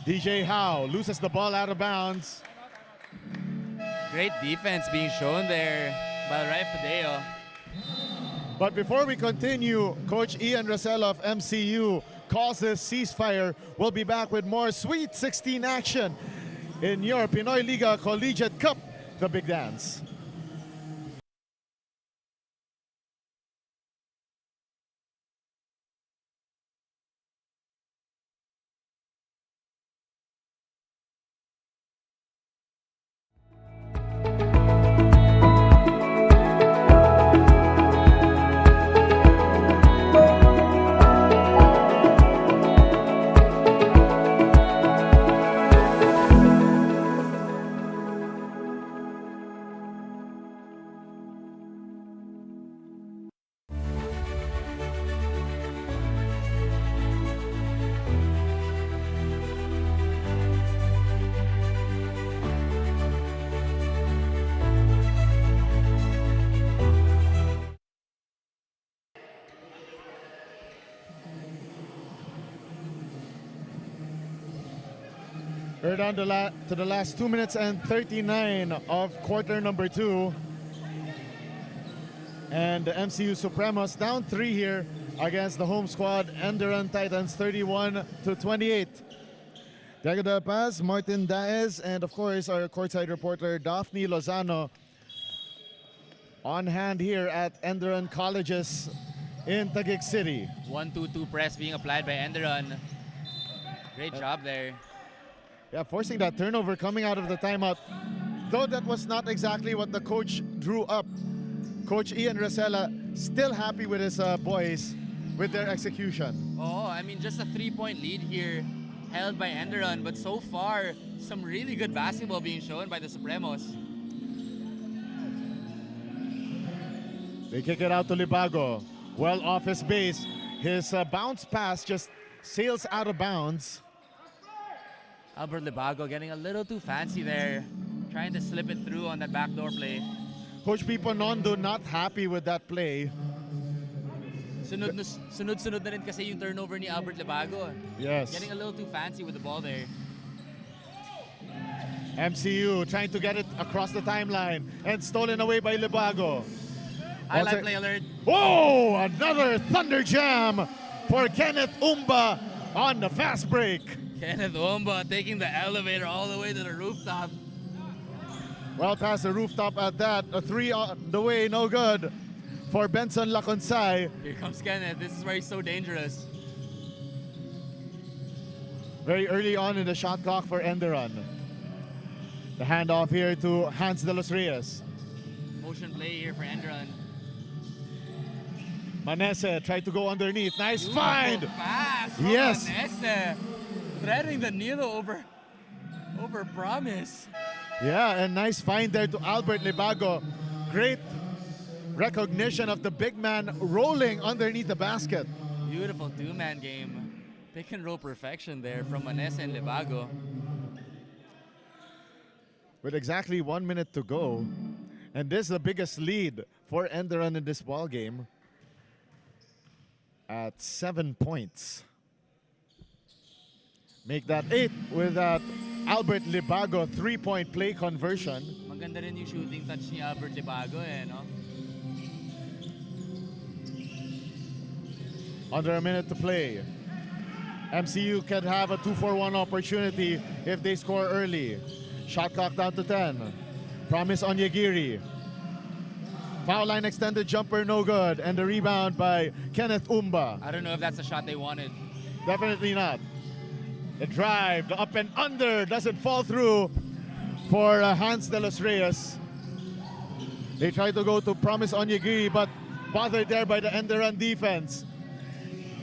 Speaker 2: DJ Howe loses the ball out of bounds.
Speaker 1: Great defense being shown there by Raif Tadeo.
Speaker 2: But before we continue, Coach Ian Rosella of MCU calls this ceasefire. We'll be back with more Sweet 16 action in your Pinoy Liga Collegiate Cup, the Big Dance. We're down to the last 2 minutes and 39 of quarter number 2. And the MCU Supremos down 3 here against the home squad, Enderun Titans, 31-28. Diego de Paz, Martin Daez, and of course our courtside reporter Daphne Lozano on hand here at Enderun Colleges in Taguig City.
Speaker 1: 1-2-2 press being applied by Enderun. Great job there.
Speaker 2: Yeah, forcing that turnover coming out of the timeout. Though that was not exactly what the coach drew up. Coach Ian Rosella still happy with his boys with their execution.
Speaker 1: Oh, I mean, just a 3-point lead here held by Enderun, but so far, some really good basketball being shown by the Supremos.
Speaker 2: They kick it out to Libago. Well off his base. His bounce pass just sails out of bounds.
Speaker 1: Albert Libago getting a little too fancy there, trying to slip it through on that backdoor play.
Speaker 2: Coach Pipo Nondo not happy with that play.
Speaker 1: Sunod-sunod na rin kasi yung turnover ni Albert Libago.
Speaker 2: Yes.
Speaker 1: Getting a little too fancy with the ball there.
Speaker 2: MCU trying to get it across the timeline and stolen away by Libago.
Speaker 1: Highlight play alert.
Speaker 2: Whoa! Another thunder jam for Kenneth Umba on the fast break.
Speaker 1: Kenneth Umba taking the elevator all the way to the rooftop.
Speaker 2: Well past the rooftop at that. A 3 on the way, no good for Benson Laconsay.
Speaker 1: Here comes Kenneth. This is where he's so dangerous.
Speaker 2: Very early on in the shot clock for Enderun. The handoff here to Hans de los Reyes.
Speaker 1: Motion play here for Enderun.
Speaker 2: Manese tried to go underneath. Nice find!
Speaker 1: Pass from
Speaker 2: Yes.
Speaker 1: Manese. Threading the needle over promise.
Speaker 2: Yeah, and nice find there to Albert Libago. Great recognition of the big man rolling underneath the basket.
Speaker 1: Beautiful two-man game. Pick and roll perfection there from Manese and Libago.
Speaker 2: With exactly 1 minute to go. And this is the biggest lead for Enderun in this ball game at 7 points. Make that 8 with that Albert Libago 3-point play conversion.
Speaker 1: Maganda rin yung shooting touch ni Albert Libago no?
Speaker 2: Under a minute to play. MCU can have a 2-for-1 opportunity if they score early. Shot clock down to 10. Promise Onyegiri. Foul line extended jumper, no good. And the rebound by Kenneth Umba.
Speaker 1: I don't know if that's the shot they wanted.
Speaker 2: Definitely not. The drive, the up and under doesn't fall through for Hans de los Reyes. They try to go to Promise Onyegiri, but bothered there by the Enderun defense.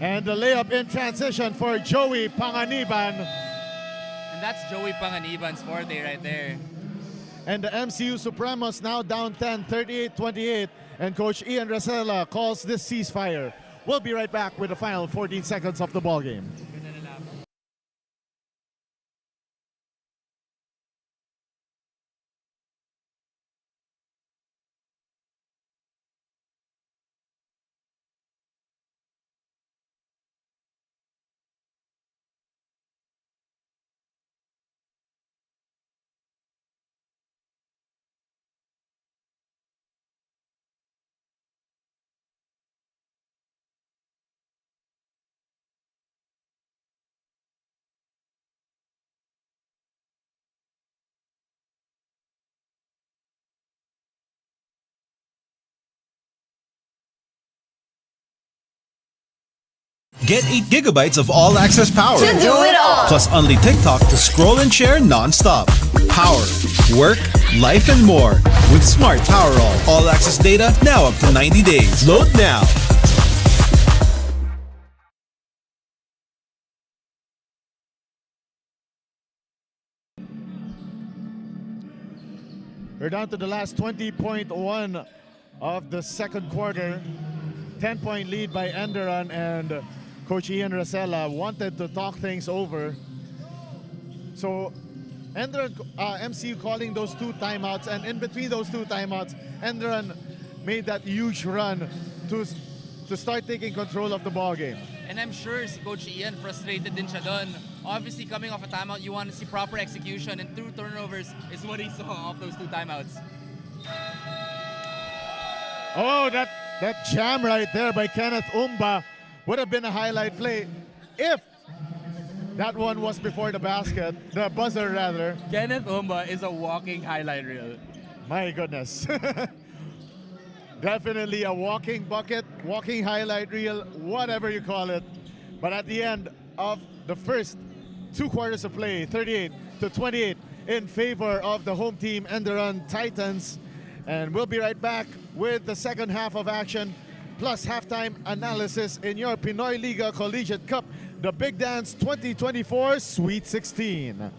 Speaker 2: And the layup in transition for Joey Panganiban.
Speaker 1: And that's Joey Panganiban's forte right there.
Speaker 2: And the MCU Supremos now down 10, 38-28. And Coach Ian Rosella calls this ceasefire. We'll be right back with the final 14 seconds of the ball game.
Speaker 3: Get 8 gigabytes of all-access power.
Speaker 4: To do it all.
Speaker 3: Plus only TikTok to scroll and share non-stop. Power, work, life, and more. With Smart Power all-access data now up to 90 days. Load now.
Speaker 2: We're down to the last 20.1 of the second quarter. 10-point lead by Enderun, and Coach Ian Rosella wanted to talk things over. So Enderun, MCU calling those 2 timeouts, and in between those 2 timeouts, Enderun made that huge run to start taking control of the ball game.
Speaker 1: And I'm sure si Coach Ian frustrated din siya doon obviously coming off a timeout, you want to see proper execution, and through turnovers is what he saw off those 2 timeouts.
Speaker 2: Oh, that jam right there by Kenneth Umba would have been a highlight play if that one was before the basket, the buzzer rather.
Speaker 1: Kenneth Umba is a walking highlight reel.
Speaker 2: My goodness. Definitely a walking bucket, walking highlight reel, whatever you call it. But at the end of the first 2 quarters of play, 38-28 in favor of the home team Enderun Titans. And we'll be right back with the second half of action, plus halftime analysis in your Pinoy Liga Collegiate Cup, the Big Dance 2024 Sweet 16.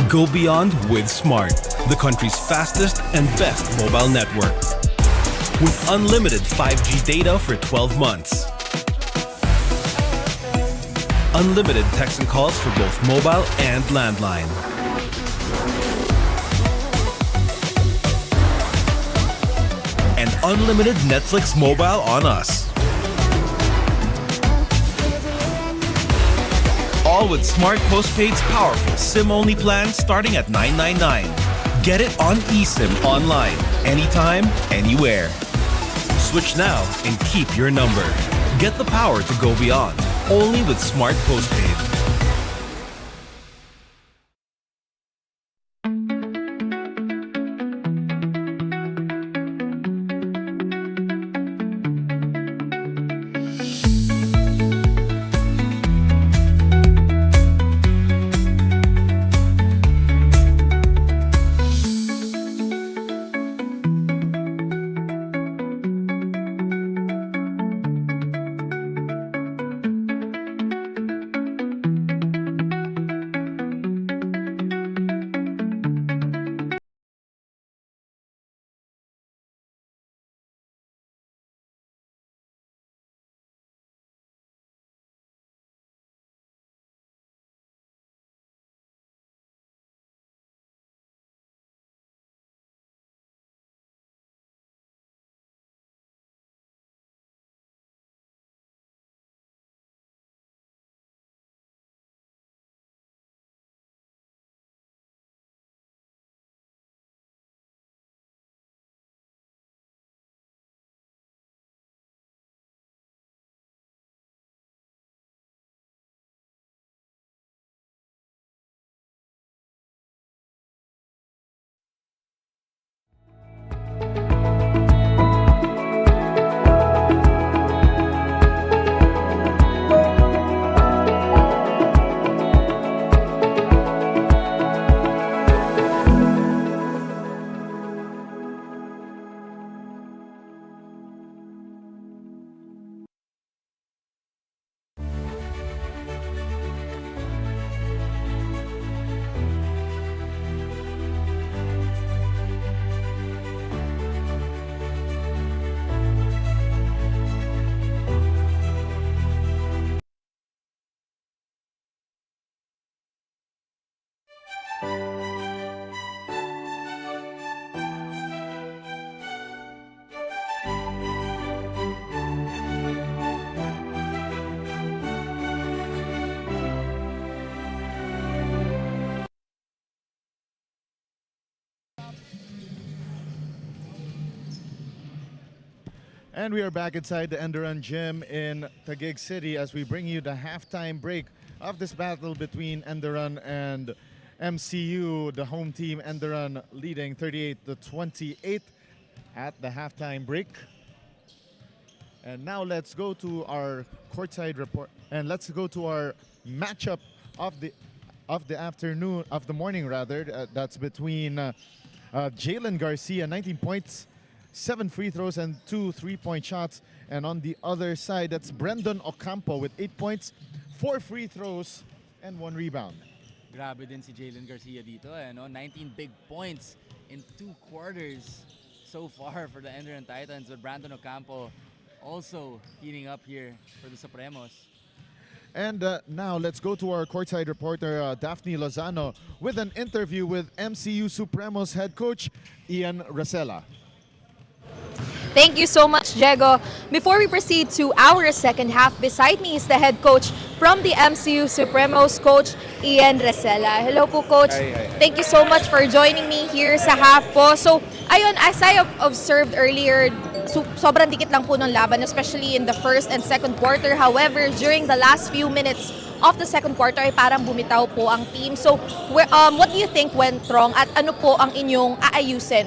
Speaker 3: Go beyond with Smart, the country's fastest and best mobile network. With unlimited 5G data for 12 months. Unlimited text and calls for both mobile and landline. unlimited Netflix mobile on us. All with Smart Postpaid's powerful SIM-only plan starting at $9.99. Get it on eSIM online, anytime, anywhere. Switch now and keep your number. Get the power to go beyond. Only with Smart Postpaid.
Speaker 2: And we are back inside the Enderun Gym in Taguig City as we bring you the halftime break of this battle between Enderun and MCU. The home team Enderun leading 38-28 at the halftime break. And now let's go to our courtside report, and let's go to our matchup of the afternoon, of the morning rather. That's between Jalen Garcia, 19 points, 7 free throws and 2 3-point shots. And on the other side, that's Brendan Ocampo with 8 points, 4 free throws, and 1 rebound.
Speaker 1: Grabe din si Jalen Garcia dito. 19 big points in 2 quarters so far for the Enderun Titans, with Brandon Ocampo also heating up here for the Supremos.
Speaker 2: And now let's go to our courtside reporter, Daphne Lozano, with an interview with MCU Supremos head coach Ian Racela.
Speaker 4: Thank you so much, Diego. Before we proceed to our second half, beside me is the head coach from the MCU Supremos, Coach Ian Racela. Hello po, Coach.
Speaker 5: Hi.
Speaker 4: Thank you so much for joining me here sa half po. So, ayun, as I observed earlier, sobrang dikit lang po ng laban, especially in the first and second quarter. However, during the last few minutes of the second quarter, ay parang bumitaw po ang team. So, what do you think went wrong at ano po ang inyong aayusin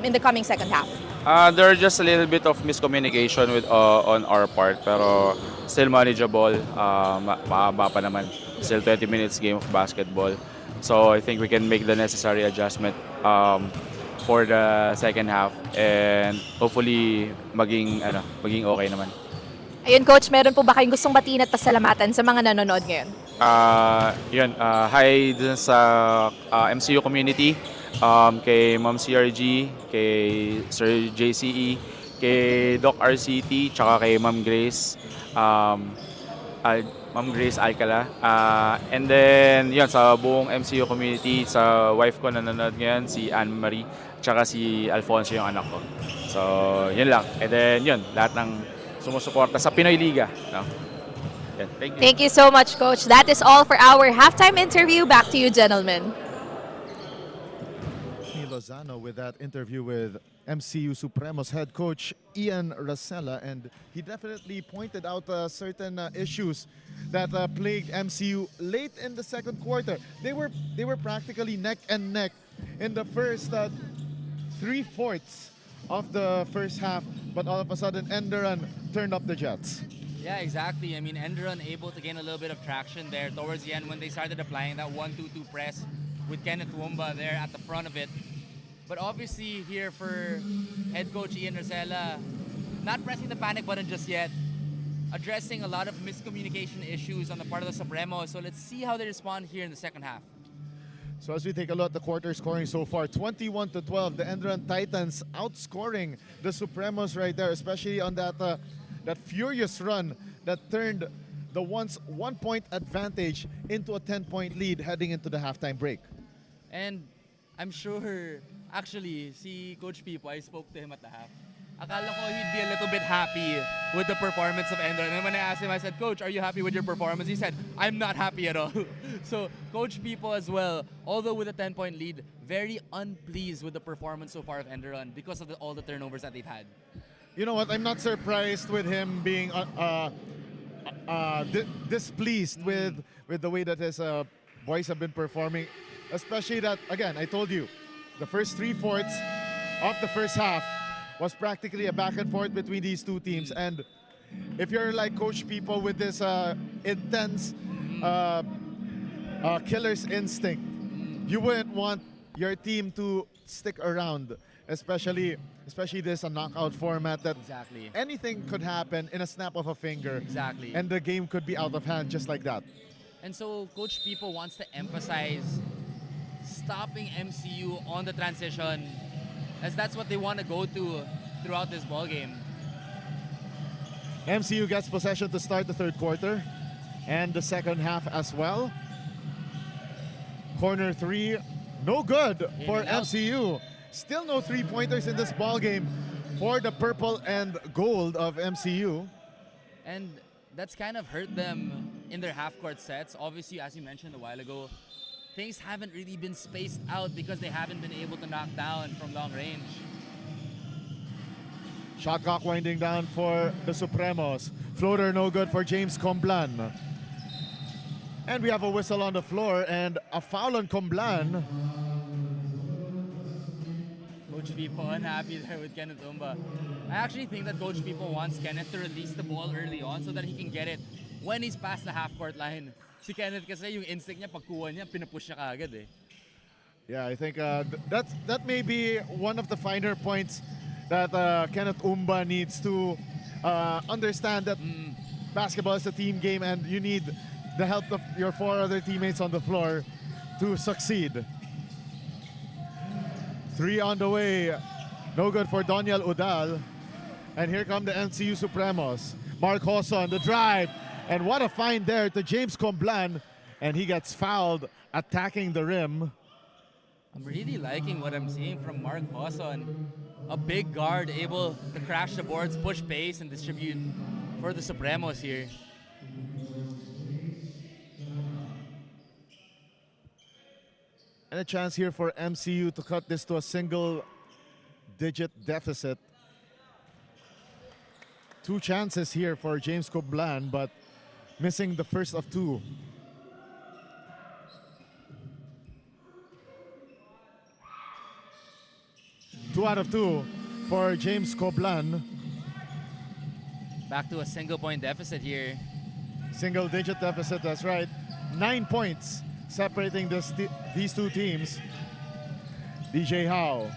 Speaker 4: in the coming second half?
Speaker 5: There are just a little bit of miscommunication with on our part, pero still manageable. Maaba pa naman. Still 20 minutes game of basketball. So I think we can make the necessary adjustment for the second half, and hopefully maging okay naman.
Speaker 4: Ayun, Coach, meron po ba kayong gustong batiin at pasalamatan sa mga nanonood ngayon?
Speaker 5: Hi dun sa MCU community, kay Ma'am CRG, kay Sir JCE, kay Doc RCT, tsaka kay Ma'am Grace, Ma'am Grace Alcala. And then, yun, sa buong MCU community, sa wife ko na nanonood ngayon, si Anne Marie, tsaka si Alfonso, yung anak ko. So, So, yun lang. And then, yun, lahat ng sumusuporta sa Pinoy Liga. No? Yan, thank you.
Speaker 4: Thank you so much, Coach. That is all for our halftime interview. Back to you, gentlemen.
Speaker 2: Lozano with that interview with MCU Supremos head coach Ian Rosella, and he definitely pointed out certain issues that plagued MCU late in the second quarter. They were practically neck and neck in the first 3/4 of the first half, but all of a sudden Enderan turned up the Jets.
Speaker 1: Yeah, exactly. I mean, Enderan able to gain a little bit of traction there towards the end when they started applying that 1-2-2 press with Kenneth Wumba there at the front of it. But obviously here for head coach Ian Rosella, not pressing the panic button just yet, addressing a lot of miscommunication issues on the part of the Supremos. So let's see how they respond here in the second half.
Speaker 2: So as we take a look at the quarter scoring so far, 21-12, the Enderan Titans outscoring the Supremos right there, especially on that that furious run that turned the once 1-point advantage into a 10-point lead heading into the halftime break.
Speaker 1: And I'm sure, actually, si Coach Pipo, I spoke to him at the half. Akala ko he'd be a little bit happy with the performance of Enderan. And when I asked him, I said, Coach, are you happy with your performance? He said, I'm not happy at all. So Coach Pipo as well, although with a 10-point lead, very unpleased with the performance so far of Enderan because of all the turnovers that they've had.
Speaker 2: You know what? I'm not surprised with him being displeased with the way that his boys have been performing. Especially that, again, I told you, the first 3/4 of the first half was practically a back and forth between these two teams. And if you're like Coach Pipo with this intense killer's instinct, you wouldn't want your team to stick around, especially this a knockout format that
Speaker 1: Exactly.
Speaker 2: anything could happen in a snap of a finger.
Speaker 1: Exactly.
Speaker 2: And the game could be out of hand just like that.
Speaker 1: And so Coach Pipo wants to emphasize stopping MCU on the transition, as that's what they want to go to throughout this ball game.
Speaker 2: MCU gets possession to start the third quarter and the second half as well. Corner three, no good for
Speaker 1: and out.
Speaker 2: MCU. Still no three-pointers in this ball game for the purple and gold of MCU.
Speaker 1: And that's kind of hurt them in their half-court sets. Obviously, as you mentioned a while ago, things haven't really been spaced out because they haven't been able to knock down from long range.
Speaker 2: Shot clock winding down for the Supremos. Floater no good for James Comblan. And we have a whistle on the floor and a foul on Comblan.
Speaker 1: Coach Pipo unhappy there with Kenneth Umba. I actually think that Coach Pipo wants Kenneth to release the ball early on so that he can get it when he's past the half-court line. Si Kenneth kasi yung instinct niya, pagkuha niya, pinupush niya kaagad eh.
Speaker 2: Yeah, I think that may be one of the finer points that Kenneth Umba needs to understand, that basketball is a team game and you need the help of your four other teammates on the floor to succeed. Three on the way. No good for Daniel Udal. And here come the MCU Supremos. Mark Hoson, the drive. And what a find there to James Comblan. And he gets fouled attacking the rim.
Speaker 1: I'm really liking what I'm seeing from Mark Hoson. A big guard able to crash the boards, push pace, and distribute for the Supremos here.
Speaker 2: And a chance here for MCU to cut this to a single-digit deficit. Two chances here for James Comblan, but missing the first of two. Two out of two for James Comblan.
Speaker 1: Back to a single-point deficit here.
Speaker 2: Single-digit deficit, that's right. 9 points separating these two teams. DJ Howe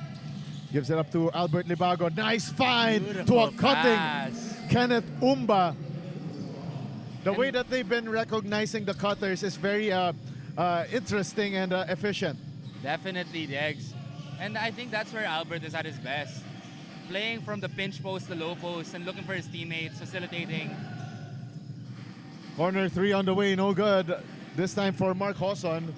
Speaker 2: gives it up to Albert Libago. Nice find to
Speaker 1: Beautiful
Speaker 2: a cutting
Speaker 1: pass.
Speaker 2: Kenneth Umba. The way that they've been recognizing the cutters is very interesting and efficient.
Speaker 1: Definitely, Degs. And I think that's where Albert is at his best. Playing from the pinch post to low post and looking for his teammates, facilitating.
Speaker 2: Corner three on the way, no good. This time for Mark Hoson.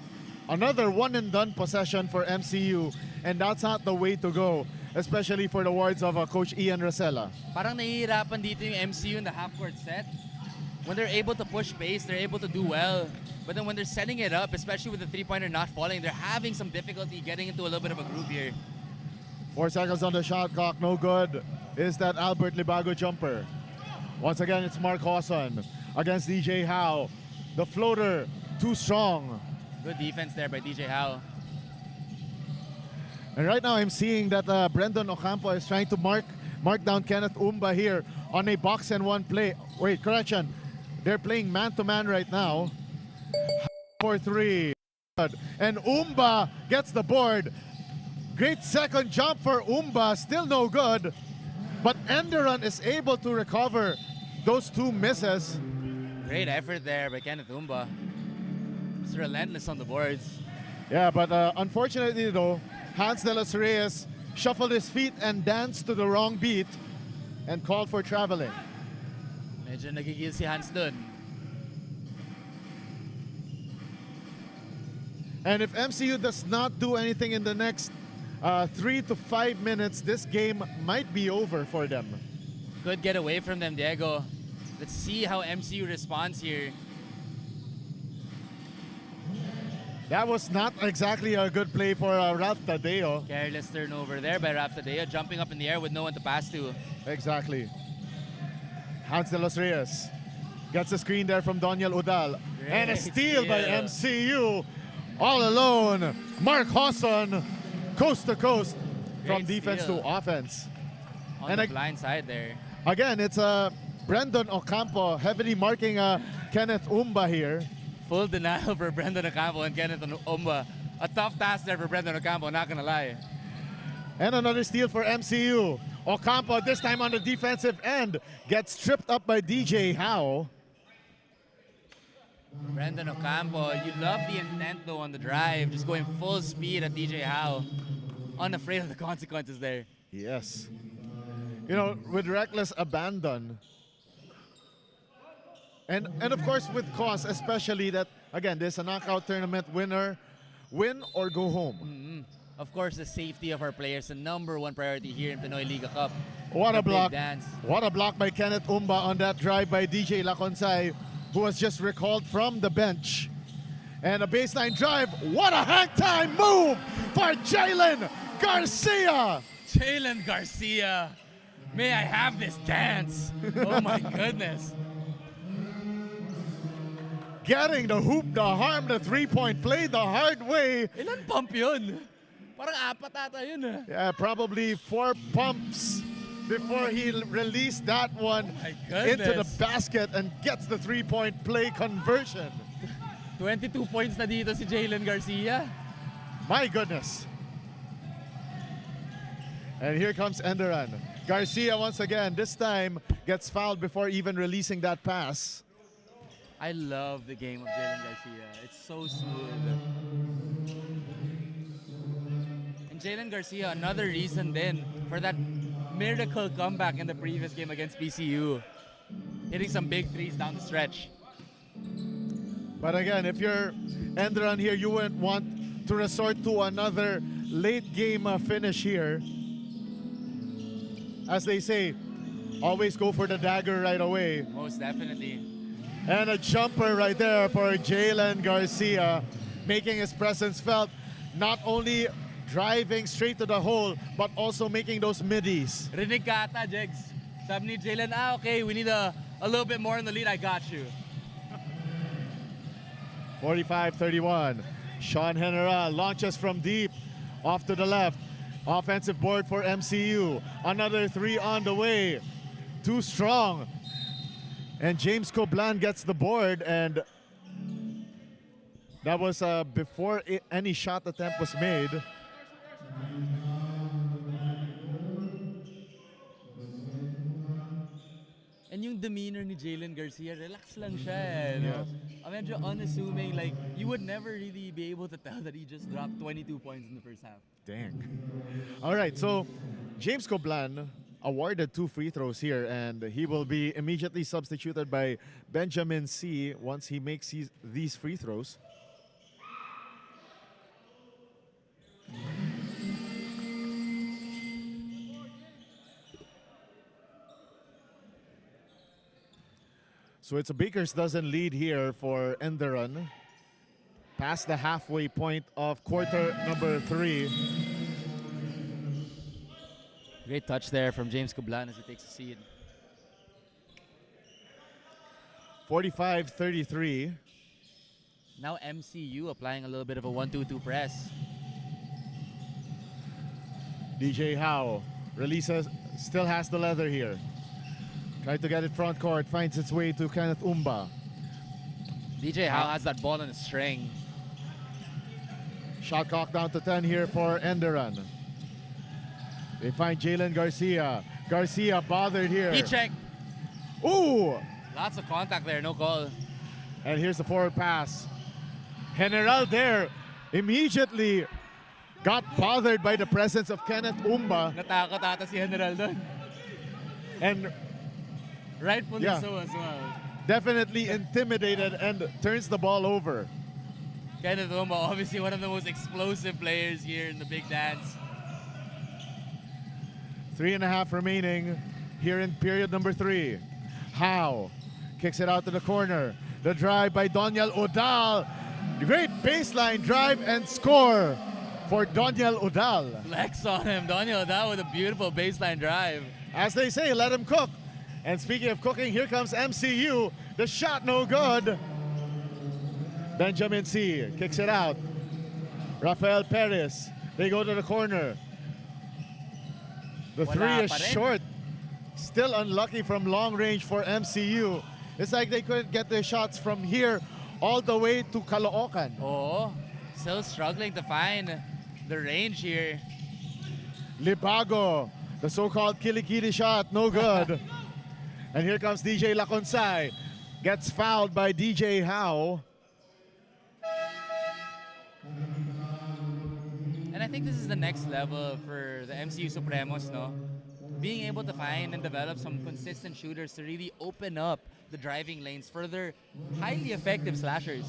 Speaker 2: Another one and done possession for MCU, and that's not the way to go. especially for the wards of Coach Ian Rosella.
Speaker 1: Parang nahihirapan dito yung MCU in the half-court set. When they're able to push pace, they're able to do well. But then when they're setting it up, especially with the three-pointer not falling, they're having some difficulty getting into a little bit of a groove here.
Speaker 2: 4 seconds on the shot clock, no good. Is that Albert Libago jumper? Once again, it's Mark Hawson against DJ Howe. The floater, too strong.
Speaker 1: Good defense there by DJ Howe.
Speaker 2: And right now, I'm seeing that Brendan Ocampo is trying to mark down Kenneth Umba here on a box and one play. Wait, correction. They're playing man-to-man right now. For 3. And Umba gets the board. Great second jump for Umba, still no good. But Enderon is able to recover those 2 misses.
Speaker 1: Great effort there by Kenneth Umba. He's relentless on the boards.
Speaker 2: Yeah, but unfortunately though, Hans de los Reyes shuffled his feet and danced to the wrong beat and called for traveling.
Speaker 1: Medyo nagigil si Hans dun.
Speaker 2: And if MCU does not do anything in the next 3 to 5 minutes, this game might be over for them.
Speaker 1: Good get away from them, Diego. Let's see how MCU responds here.
Speaker 2: That was not exactly a good play for Ralph Tadeo.
Speaker 1: Careless turnover there by Ralph Tadeo, jumping up in the air with no one to pass to.
Speaker 2: Exactly. Hans de los Reyes gets a screen there from Daniel Udal. And a steal by MCU. All alone. Mark Hawson, coast to coast, from
Speaker 1: Great
Speaker 2: defense
Speaker 1: steal.
Speaker 2: to offense.
Speaker 1: On the blind side there.
Speaker 2: Again, it's Brendan Ocampo heavily marking Kenneth Umba here.
Speaker 1: Full denial for Brendan Ocampo and Kenneth Umba. A tough task there for Brendan Ocampo, not gonna lie.
Speaker 2: And another steal for MCU. Ocampo, this time on the defensive end, gets tripped up by DJ Howe.
Speaker 1: Brendan Ocampo, you love the intent though on the drive, just going full speed at DJ Howe. Unafraid of the consequences there.
Speaker 2: Yes. You know, with reckless abandon. And of course with cause, especially that, again, there's a knockout tournament winner. Win or go home.
Speaker 1: Of course, the safety of our players, the #1 priority here in Pinoy Liga Cup.
Speaker 2: What a
Speaker 1: big
Speaker 2: block.
Speaker 1: dance.
Speaker 2: What a block by Kenneth Umba on that drive by DJ Laconsay, who was just recalled from the bench. And a baseline drive. What a hang time move for Jalen Garcia.
Speaker 1: Jalen Garcia. May I have this dance? Oh my goodness.
Speaker 2: Getting the hoop, the harm, the three-point play the hard way.
Speaker 1: Ilan pump yun? Parang 4 ata yun eh.
Speaker 2: Yeah, probably 4 pumps before he released that one
Speaker 1: my
Speaker 2: into the
Speaker 1: goodness.
Speaker 2: basket and gets the three-point play conversion.
Speaker 1: 22 points na dito si Jalen Garcia.
Speaker 2: My goodness. And here comes Enderon. Garcia once again, this time gets fouled before even releasing that pass.
Speaker 1: I love the game of Jalen Garcia. It's so smooth. And Jalen Garcia, another reason then for that miracle comeback in the previous game against PCU. Hitting some big threes down the stretch.
Speaker 2: But again, if you're Enderon here, you wouldn't want to resort to another late game finish here. As they say, always go for the dagger right away.
Speaker 1: Most definitely.
Speaker 2: And a jumper right there for Jalen Garcia, making his presence felt, not only driving straight to the hole, but also making those middies.
Speaker 1: Rinig ka ata, Jegs. Sabi ni Jalen, okay, we need a little bit more in the lead. I got you.
Speaker 2: 45-31. Sean Henera launches from deep, off to the left. Offensive board for MCU. Another 3 on the way. Too strong. And James Coblan gets the board, and that was before any shot attempt was made.
Speaker 1: And yung demeanor ni Jalen Garcia, relax lang siya. No? Medyo unassuming, like, you would never really be able to tell that he just dropped 22 points in the first half.
Speaker 2: Dang. All right, so James Coblan awarded 2 free throws here, and he will be immediately substituted by Benjamin C. once he makes these free throws. So it's a Baker's dozen lead here for Enderon. Past the halfway point of quarter number 3.
Speaker 1: Great touch there from James Cublan as he takes a seat.
Speaker 2: 45-33.
Speaker 1: Now MCU applying a little bit of a 1-2-2 press.
Speaker 2: DJ Howe releases, still has the leather here. Try to get it front court, finds its way to Kenneth Umba.
Speaker 1: DJ Howe has that ball on a string.
Speaker 2: Shot clock down to 10 here for Enderon. They find Jalen Garcia. Garcia bothered here.
Speaker 1: Heat check.
Speaker 2: Ooh!
Speaker 1: Lots of contact there, no call.
Speaker 2: And here's the forward pass. General there immediately got bothered by the presence of Kenneth Umba.
Speaker 1: Natakot ata si General doon.
Speaker 2: And
Speaker 1: Rightfully
Speaker 2: Yeah.
Speaker 1: so as well.
Speaker 2: definitely intimidated and turns the ball over.
Speaker 1: Kenneth Umba, obviously one of the most explosive players here in the big dance.
Speaker 2: 3.5 remaining here in period number 3. Howe kicks it out to the corner. The drive by Doniel Odal. Great baseline drive and score for Doniel Odal.
Speaker 1: Flex on him, Daniel, that with a beautiful baseline drive.
Speaker 2: As they say, let him cook. And speaking of cooking, here comes MCU. The shot no good. Benjamin C. kicks it out. Rafael Perez. They go to the corner. The
Speaker 1: Wala
Speaker 2: three is
Speaker 1: pa rin.
Speaker 2: short. Still unlucky from long range for MCU. It's like they couldn't get their shots from here all the way to Caloocan.
Speaker 1: Oh, still struggling to find the range here.
Speaker 2: Libago, the so-called kilikili shot, no good. And here comes DJ Laconsay. Gets fouled by DJ Howe.
Speaker 1: And I think this is the next level for the MCU Supremos, no? Being able to find and develop some consistent shooters to really open up the driving lanes for their highly effective slashers.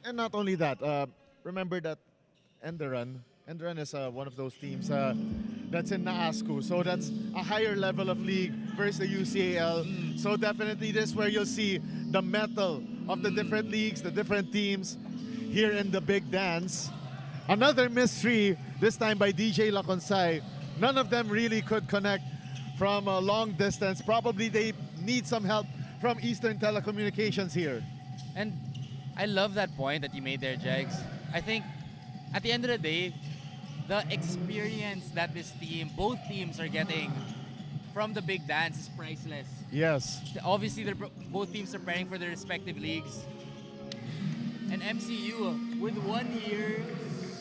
Speaker 2: And not only that, remember that Enderon is one of those teams that's in NAASCU. So that's a higher level of league versus the UCAL. So definitely this is where you'll see the mettle of the different leagues, the different teams here in the big dance. Another mystery, this time by DJ Laconsay. None of them really could connect from a long distance. Probably they need some help from Eastern Telecommunications here.
Speaker 1: And I love that point that you made there, Jegs. I think at the end of the day, the experience that both teams are getting from the big dance is priceless.
Speaker 2: Yes.
Speaker 1: Obviously, both teams are preparing for their respective leagues. And MCU, with 1 year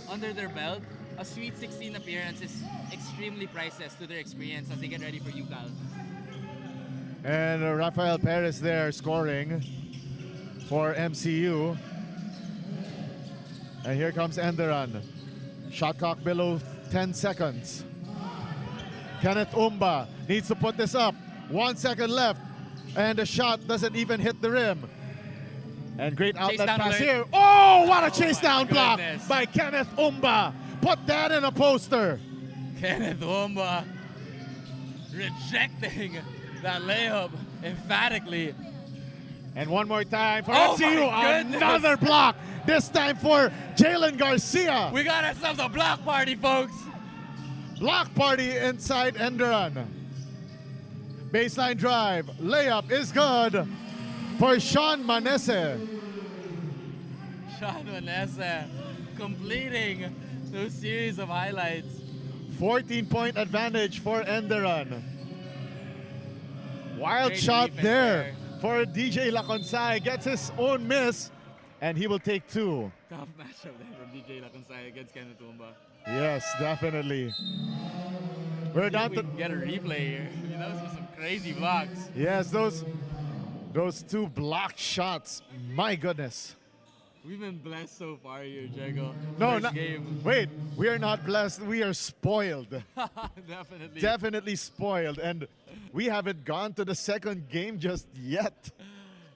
Speaker 1: under their belt, a Sweet 16 appearance is extremely priceless to their experience as they get ready for UCAL.
Speaker 2: And Rafael Perez there scoring for MCU. And here comes Enderon. Shot clock below 10 seconds. Kenneth Umba needs to put this up. 1 second left. And the shot doesn't even hit the rim. And great outlet
Speaker 1: down
Speaker 2: pass
Speaker 1: alert.
Speaker 2: here. Oh, what a chase
Speaker 1: my
Speaker 2: down block
Speaker 1: goodness.
Speaker 2: by Kenneth Umba. Put that in a poster.
Speaker 1: Kenneth Umba rejecting that layup emphatically.
Speaker 2: And one more time for
Speaker 1: Oh
Speaker 2: MCU.
Speaker 1: my goodness.
Speaker 2: Another block. This time for Jalen Garcia.
Speaker 1: We got ourselves a block party, folks.
Speaker 2: Block party inside Enderon. Baseline drive. Layup is good for Sean Manese.
Speaker 1: Sean Vanessa completing those series of highlights.
Speaker 2: 14-point advantage for Enderon. Wild
Speaker 1: Great
Speaker 2: shot
Speaker 1: defense
Speaker 2: there for DJ Laconsay. Gets his own miss, and he will take 2.
Speaker 1: Tough matchup there from DJ Laconsay against Kenneth Umba.
Speaker 2: Yes, definitely. We're down
Speaker 1: We
Speaker 2: to...
Speaker 1: can get a replay here. I mean, those were some crazy blocks.
Speaker 2: Yes, those 2 blocked shots. My goodness.
Speaker 1: We've been blessed so far here, Jago.
Speaker 2: No,
Speaker 1: First
Speaker 2: not,
Speaker 1: game.
Speaker 2: wait. We are not blessed. We are spoiled.
Speaker 1: Definitely.
Speaker 2: Definitely spoiled. And we haven't gone to the second game just yet.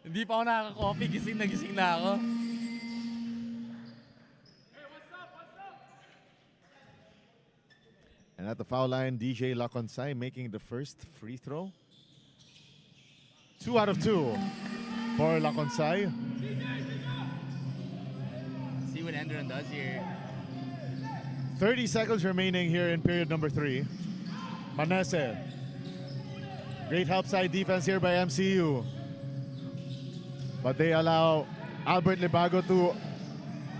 Speaker 1: Hindi pa ako nakaka-coffee. Gising na ako.
Speaker 2: And at the foul line, DJ Laconsay making the first free throw. 2 out of 2. for Laconsay.
Speaker 1: See what Enderon does here.
Speaker 2: 30 seconds remaining here in period number 3. Manese. Great help side defense here by MCU. But they allow Albert Libago to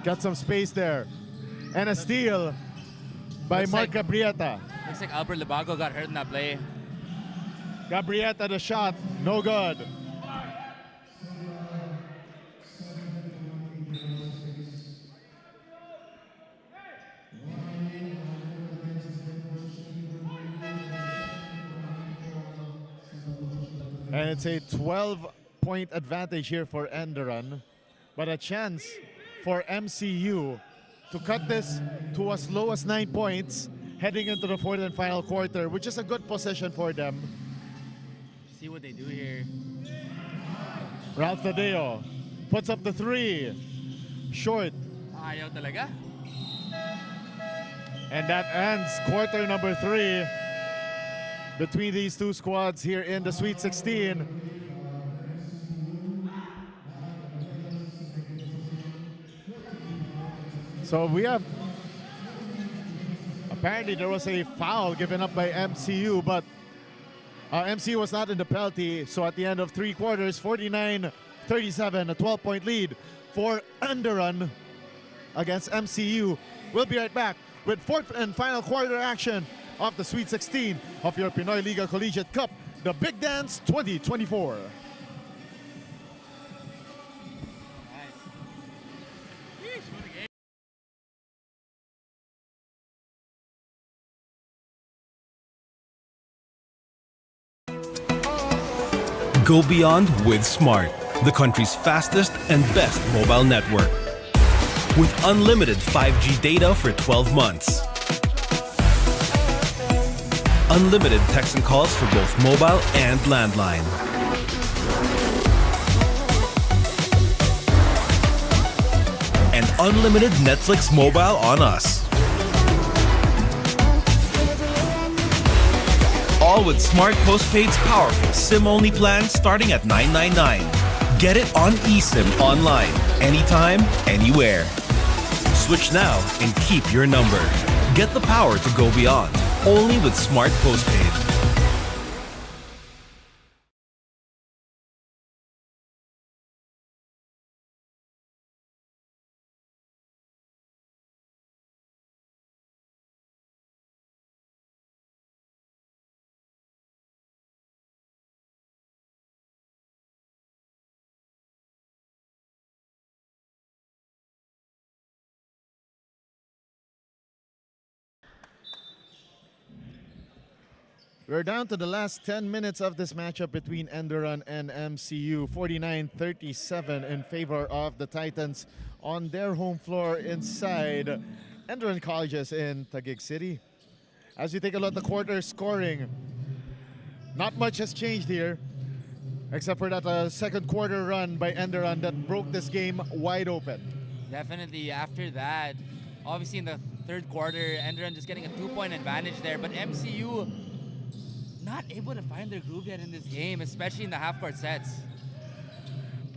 Speaker 2: get some space there. And a steal by
Speaker 1: Looks
Speaker 2: Mark
Speaker 1: like-
Speaker 2: Gabrieta.
Speaker 1: Looks like Albert Libago got hurt in that play.
Speaker 2: Gabrieta the shot, no good. And it's a 12-point advantage here for Enderon, but a chance for MCU to cut this to as low as 9 points heading into the fourth and final quarter, which is a good position for them.
Speaker 1: See what they do here.
Speaker 2: Ralph Tadeo puts up the 3. Short.
Speaker 1: Ayaw talaga.
Speaker 2: And that ends quarter number 3 between these two squads here in the Sweet 16. So we have, apparently there was a foul given up by MCU, but MCU was not in the penalty. So at the end of 3 quarters, 49-37, a 12-point lead for Enderon against MCU. We'll be right back with fourth and final quarter action of the Sweet 16 of your Pinoy Liga Collegiate Cup, the Big Dance 2024.
Speaker 3: Go beyond with Smart, the country's fastest and best mobile network. With unlimited 5G data for 12 months. Unlimited text and calls for both mobile and landline. And unlimited Netflix mobile on us. All with Smart Postpaid's powerful SIM-only plan starting at $9.99. Get it on eSIM online, anytime, anywhere. Switch now and keep your number. Get the power to go beyond. Only with Smart Postpaid.
Speaker 2: We're down to the last 10 minutes of this matchup between Enderon and MCU. 49-37 in favor of the Titans on their home floor inside Enderon Colleges in Taguig City. As we take a look at the quarter scoring, not much has changed here, except for that second quarter run by Enderon that broke this game wide open.
Speaker 1: Definitely after that, obviously in the third quarter, Enderon just getting a 2-point advantage there, but MCU not able to find their groove yet in this game, especially in the half-court sets.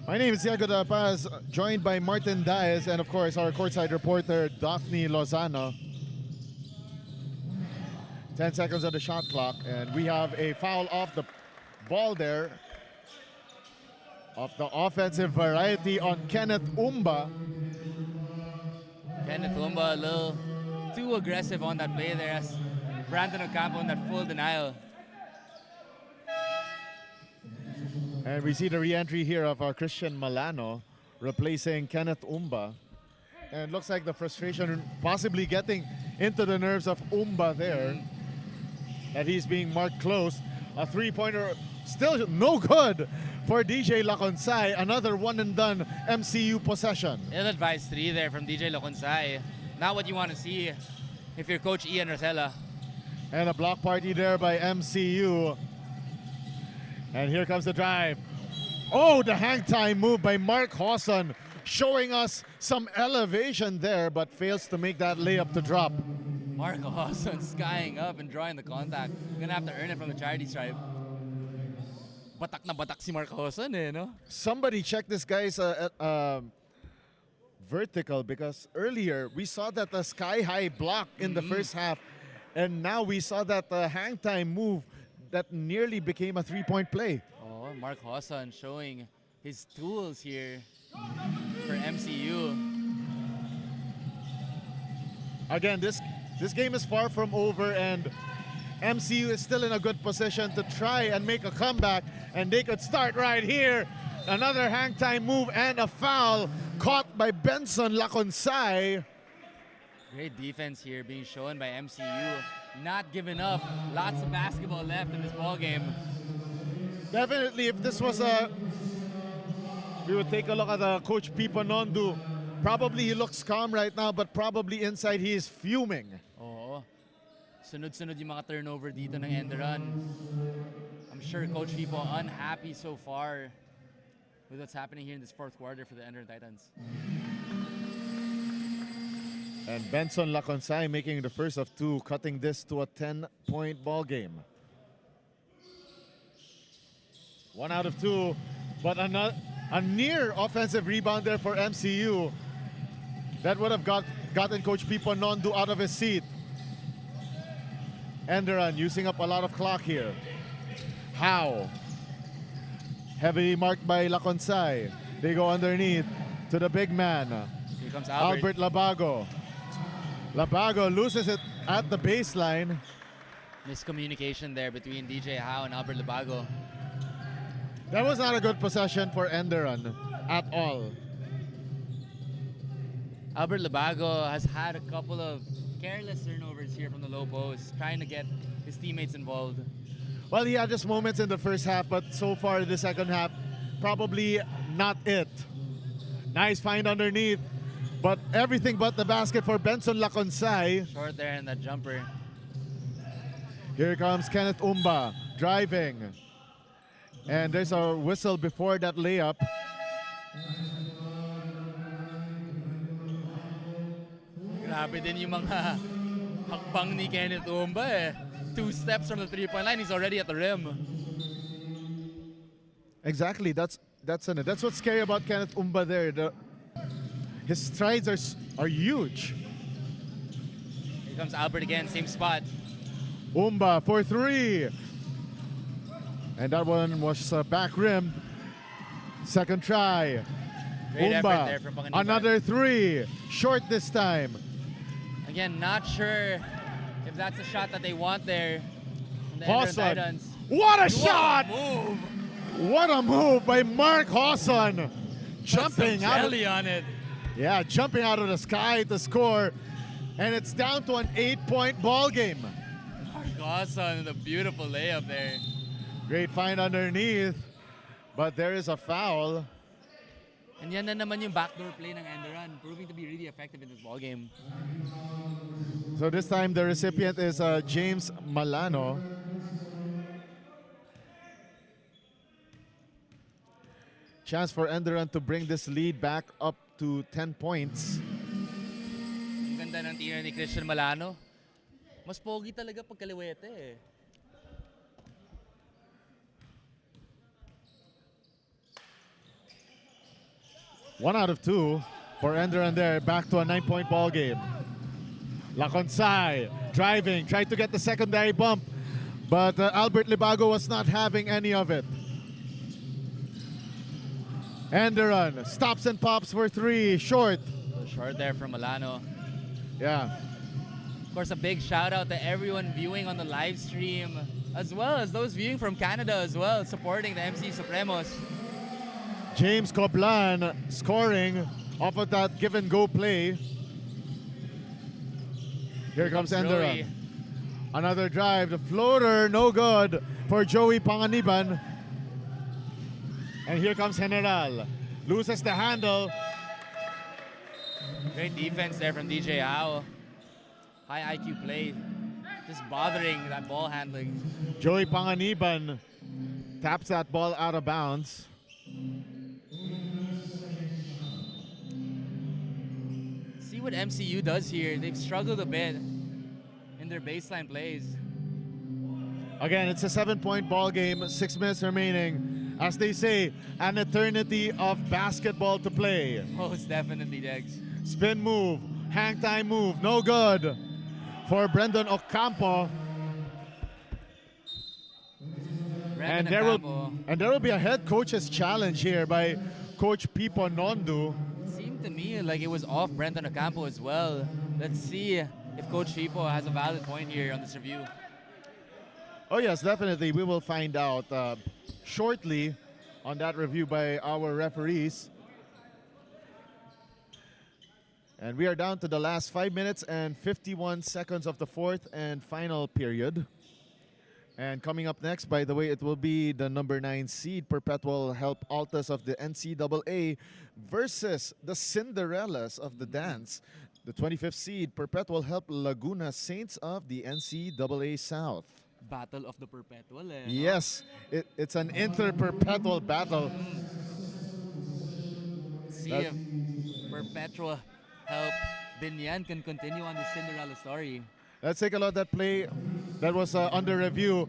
Speaker 2: My name is Diego Da Paz, joined by Martin Diaz and of course our courtside reporter Daphne Lozano. 10 seconds on the shot clock, and we have a foul off the ball there of the offensive variety on Kenneth Umba.
Speaker 1: Kenneth Umba a little too aggressive on that play there as Brandon Ocampo in that full denial.
Speaker 2: And we see the re-entry here of Christian Malano replacing Kenneth Umba. And looks like the frustration possibly getting into the nerves of Umba there. That he's being marked close. A three-pointer still no good for DJ Laconsay. Another one-and-done MCU possession.
Speaker 1: Ill-advised 3 there from DJ Laconsay. Not what you want to see if you're Coach Ian Rosella.
Speaker 2: And a block party there by MCU. And here comes the drive. Oh, the hang time move by Mark Hawson, showing us some elevation there, but fails to make that layup to drop.
Speaker 1: Marco Hawson skying up and drawing the contact. Gonna have to earn it from the charity stripe. batak na batak si Mark Hoson eh, no?
Speaker 2: Somebody check this guy's vertical, because earlier we saw that a sky-high block in the first half, and now we saw that hang time move that nearly became a three-point play.
Speaker 1: Oh, Mark Hoson showing his tools here for MCU.
Speaker 2: Again, this game is far from over, and MCU is still in a good position to try and make a comeback, and they could start right here. Another hang time move and a foul caught by Benson Laconsay.
Speaker 1: Great defense here being shown by MCU. Not giving up. Lots of basketball left in this ball game.
Speaker 2: Definitely, if this was we would take a look at Coach Pipo Nondu. Probably he looks calm right now, but probably inside he is fuming.
Speaker 1: Oo. Sunod-sunod yung mga turnover dito ng end run. I'm sure Coach Pipo unhappy so far with what's happening here in this fourth quarter for the Ender Titans.
Speaker 2: And Benson Laconsay making the first of two, cutting this to a 10-point ball game. 1 out of 2, but a near offensive rebound there for MCU. That would have gotten Coach Pipo Nondu out of his seat. Enderan using up a lot of clock here. How? Heavily marked by Laconsay. They go underneath to the big man.
Speaker 1: Here comes Albert.
Speaker 2: Albert Labago. Labago loses it at the baseline.
Speaker 1: Miscommunication there between DJ Howe and Albert Labago.
Speaker 2: That was not a good possession for Enderan at all.
Speaker 1: Albert Labago has had a couple of careless turnovers here from the low post, trying to get his teammates involved.
Speaker 2: Well, he had just moments in the first half, but so far in the second half, probably not it. Nice find underneath, but everything but the basket for Benson Laconsay.
Speaker 1: Short there in that jumper.
Speaker 2: Here comes Kenneth Umba driving. And there's a whistle before that layup.
Speaker 1: Grabe din yung mga hakbang ni Kenneth Umba eh. 2 steps from the three-point line, he's already at the rim.
Speaker 2: Exactly, that's what's scary about Kenneth Umba there. His strides are huge.
Speaker 1: Here comes Albert again, same spot.
Speaker 2: Umba for 3. And that one was back rim. Second try.
Speaker 1: Great effort
Speaker 2: Umba,
Speaker 1: there from Panganiban.
Speaker 2: another 3. Short this time.
Speaker 1: Again, not sure if that's the shot that they want there. From the Ender
Speaker 2: Hoson.
Speaker 1: Titans.
Speaker 2: What a shot!
Speaker 1: Move!
Speaker 2: What a move by Mark Hoson. Jumping
Speaker 1: Some
Speaker 2: out
Speaker 1: jelly on it.
Speaker 2: Yeah, jumping out of the sky to score. And it's down to an 8-point ball game.
Speaker 1: Mark Hoson with a beautiful layup there.
Speaker 2: Great find underneath. But there is a foul.
Speaker 1: And yan na naman yung backdoor play ng Enderan, proving to be really effective in this ball game.
Speaker 2: So this time the recipient is James Malano. Chance for Enderan to bring this lead back up to 10 points.
Speaker 1: Ang ganda ng tira ni Christian Malano. Mas pogi talaga pag kaliwete eh.
Speaker 2: One out of 2 for Enderan there. Back to a 9-point ball game. Laconsay driving, tried to get the secondary bump, but Albert Libago was not having any of it. Enderan stops and pops for 3, short.
Speaker 1: Short there from Malano.
Speaker 2: Yeah.
Speaker 1: Of course, a big shout out to everyone viewing on the live stream, as well as those viewing from Canada as well, supporting the MCU Supremos.
Speaker 2: James Coblan scoring off of that give and go play. Here comes Enderan.
Speaker 1: Joey.
Speaker 2: Another drive, the floater, no good for Joey Panganiban. And here comes General. Loses the handle.
Speaker 1: Great defense there from DJ Howe. High IQ play. Just bothering that ball handling.
Speaker 2: Joey Panganiban taps that ball out of bounds.
Speaker 1: See what MCU does here. They've struggled a bit in their baseline plays.
Speaker 2: Again, it's a 7-point ball game, 6 minutes remaining. as they say, an eternity of basketball to play.
Speaker 1: Most definitely, Degs.
Speaker 2: Spin move, hang time move, no good for Brendan Ocampo. And there will be a head coach's challenge here by Coach Pipo Nondu.
Speaker 1: It seemed to me like it was off Brendan Ocampo as well. Let's see if Coach Pipo has a valid point here on this review.
Speaker 2: Oh yes, definitely. We will find out shortly on that review by our referees. And we are down to the last 5 minutes and 51 seconds of the fourth and final period. And coming up next, by the way, it will be the number 9 seed Perpetual Help Altas of the NCAA versus the Cinderellas of the dance, the 25th seed Perpetual Help Laguna Saints of the NCAA South.
Speaker 1: Battle of the Perpetual.
Speaker 2: Yes, it's an inter-perpetual battle.
Speaker 1: See if Perpetual Help Binyan can continue on the Cinderella story.
Speaker 2: Let's take a look at that play that was under review.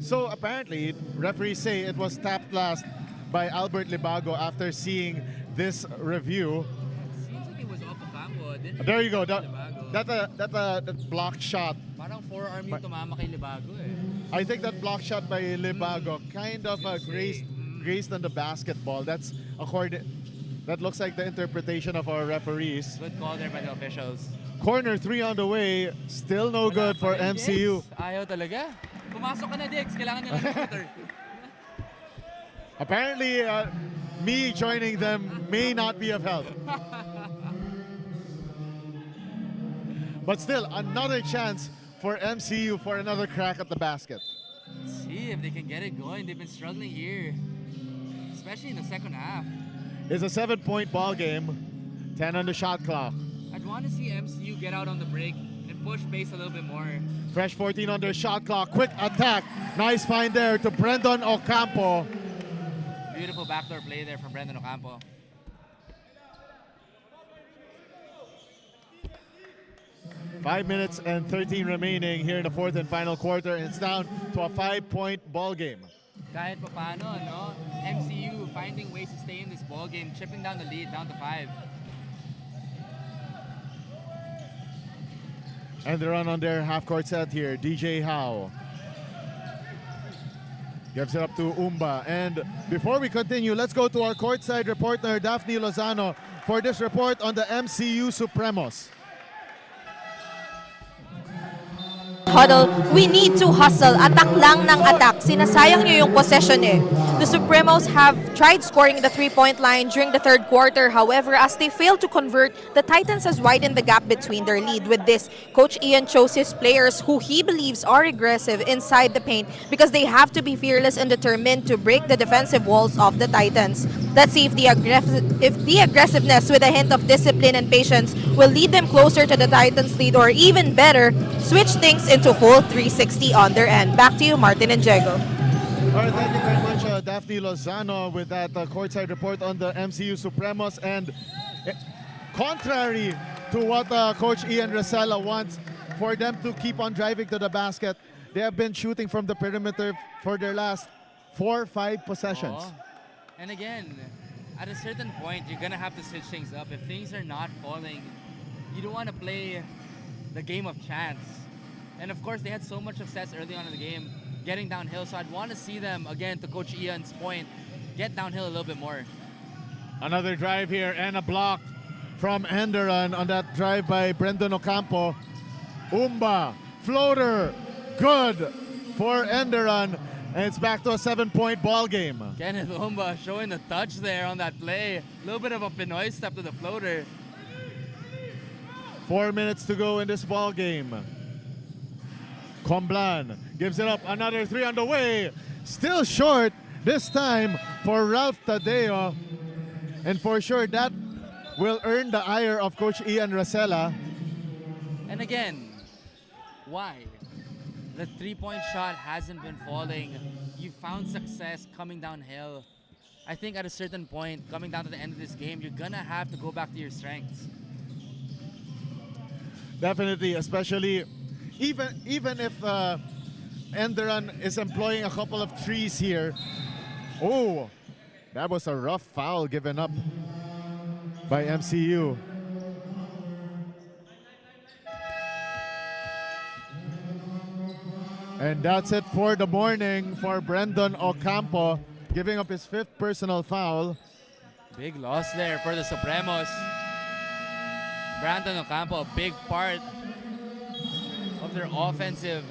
Speaker 2: So apparently, referees say it was tapped last by Albert Libago after seeing this review.
Speaker 1: It seems like it was off Ocampo.
Speaker 2: There you go. That blocked shot.
Speaker 1: Parang forearm yung tumama kay Libago eh.
Speaker 2: I think that block shot by Libago kind of grazed on the basketball. That looks like the interpretation of our referees.
Speaker 1: Good call there by the officials.
Speaker 2: Corner 3 on the way. Still no good for MCU.
Speaker 1: Diggs. Ayaw talaga. Pumasok ka na, Diggs. Kailangan nyo ng shooter.
Speaker 2: Apparently, me joining them may not be of help. But still, another chance for MCU for another crack at the basket.
Speaker 1: Let's see if they can get it going. They've been struggling here, especially in the second half.
Speaker 2: It's a 7-point ball game. 10 on the shot clock.
Speaker 1: I'd want to see MCU get out on the break and push pace a little bit more.
Speaker 2: Fresh 14 on their shot clock. Quick attack. Nice find there to Brendan Ocampo.
Speaker 1: Beautiful backdoor play there from Brendan Ocampo.
Speaker 2: Five minutes and 13 remaining here in the fourth and final quarter. And it's down to a 5-point ball game.
Speaker 1: Kahit pa paano, no? MCU finding ways to stay in this ball game, chipping down the lead, down to 5.
Speaker 2: And they run on their half-court set here. DJ Howe gives it up to Umba. And before we continue, let's go to our courtside reporter, Daphne Lozano, for this report on the MCU Supremos.
Speaker 4: Huddle, we need to hustle. Attack lang ng attack. Sinasayang nyo yung possession eh. The Supremos have tried scoring the 3-point line during the third quarter. However, as they failed to convert, the Titans has widened the gap between their lead. With this, Coach Ian chose his players who he believes are aggressive inside the paint because they have to be fearless and determined to break the defensive walls of the Titans. Let's see if the aggressiveness with a hint of discipline and patience will lead them closer to the Titans lead, or even better, switch things into full 360 on their end. Back to you, Martin and Diego.
Speaker 2: All right, thank you very much, Daphne Lozano, with that courtside report on the MCU Supremos. And contrary to what Coach Ian Rosella wants for them to keep on driving to the basket, they have been shooting from the perimeter for their last 4 or 5 possessions.
Speaker 1: Oh. And again, at a certain point, you're going to have to switch things up. If things are not falling, you don't want to play the game of chance. And of course, they had so much success early on in the game, getting downhill. So I'd want to see them, again, to Coach Ian's point, get downhill a little bit more.
Speaker 2: Another drive here and a block from Enderan on that drive by Brendan Ocampo. Umba, floater, good for Enderan. And it's back to a 7-point ball game.
Speaker 1: Kenneth Umba showing the touch there on that play. A little bit of a Pinoy step to the floater.
Speaker 2: 4 minutes to go in this ball game. Comblan gives it up. Another 3 on the way. Still short this time for Ralph Tadeo. And for sure, that will earn the ire of Coach Ian Rosella.
Speaker 1: And again, why? The 3-point shot hasn't been falling. You found success coming downhill. I think at a certain point, coming down to the end of this game, you're gonna have to go back to your strengths.
Speaker 2: Definitely, especially even if Enderan is employing a couple of threes here, Oh, that was a rough foul given up by MCU. And that's it for the morning for Brendan Ocampo, giving up his 5th personal foul.
Speaker 1: Big loss there for the Supremos. Brandon Ocampo, a big part of their offensive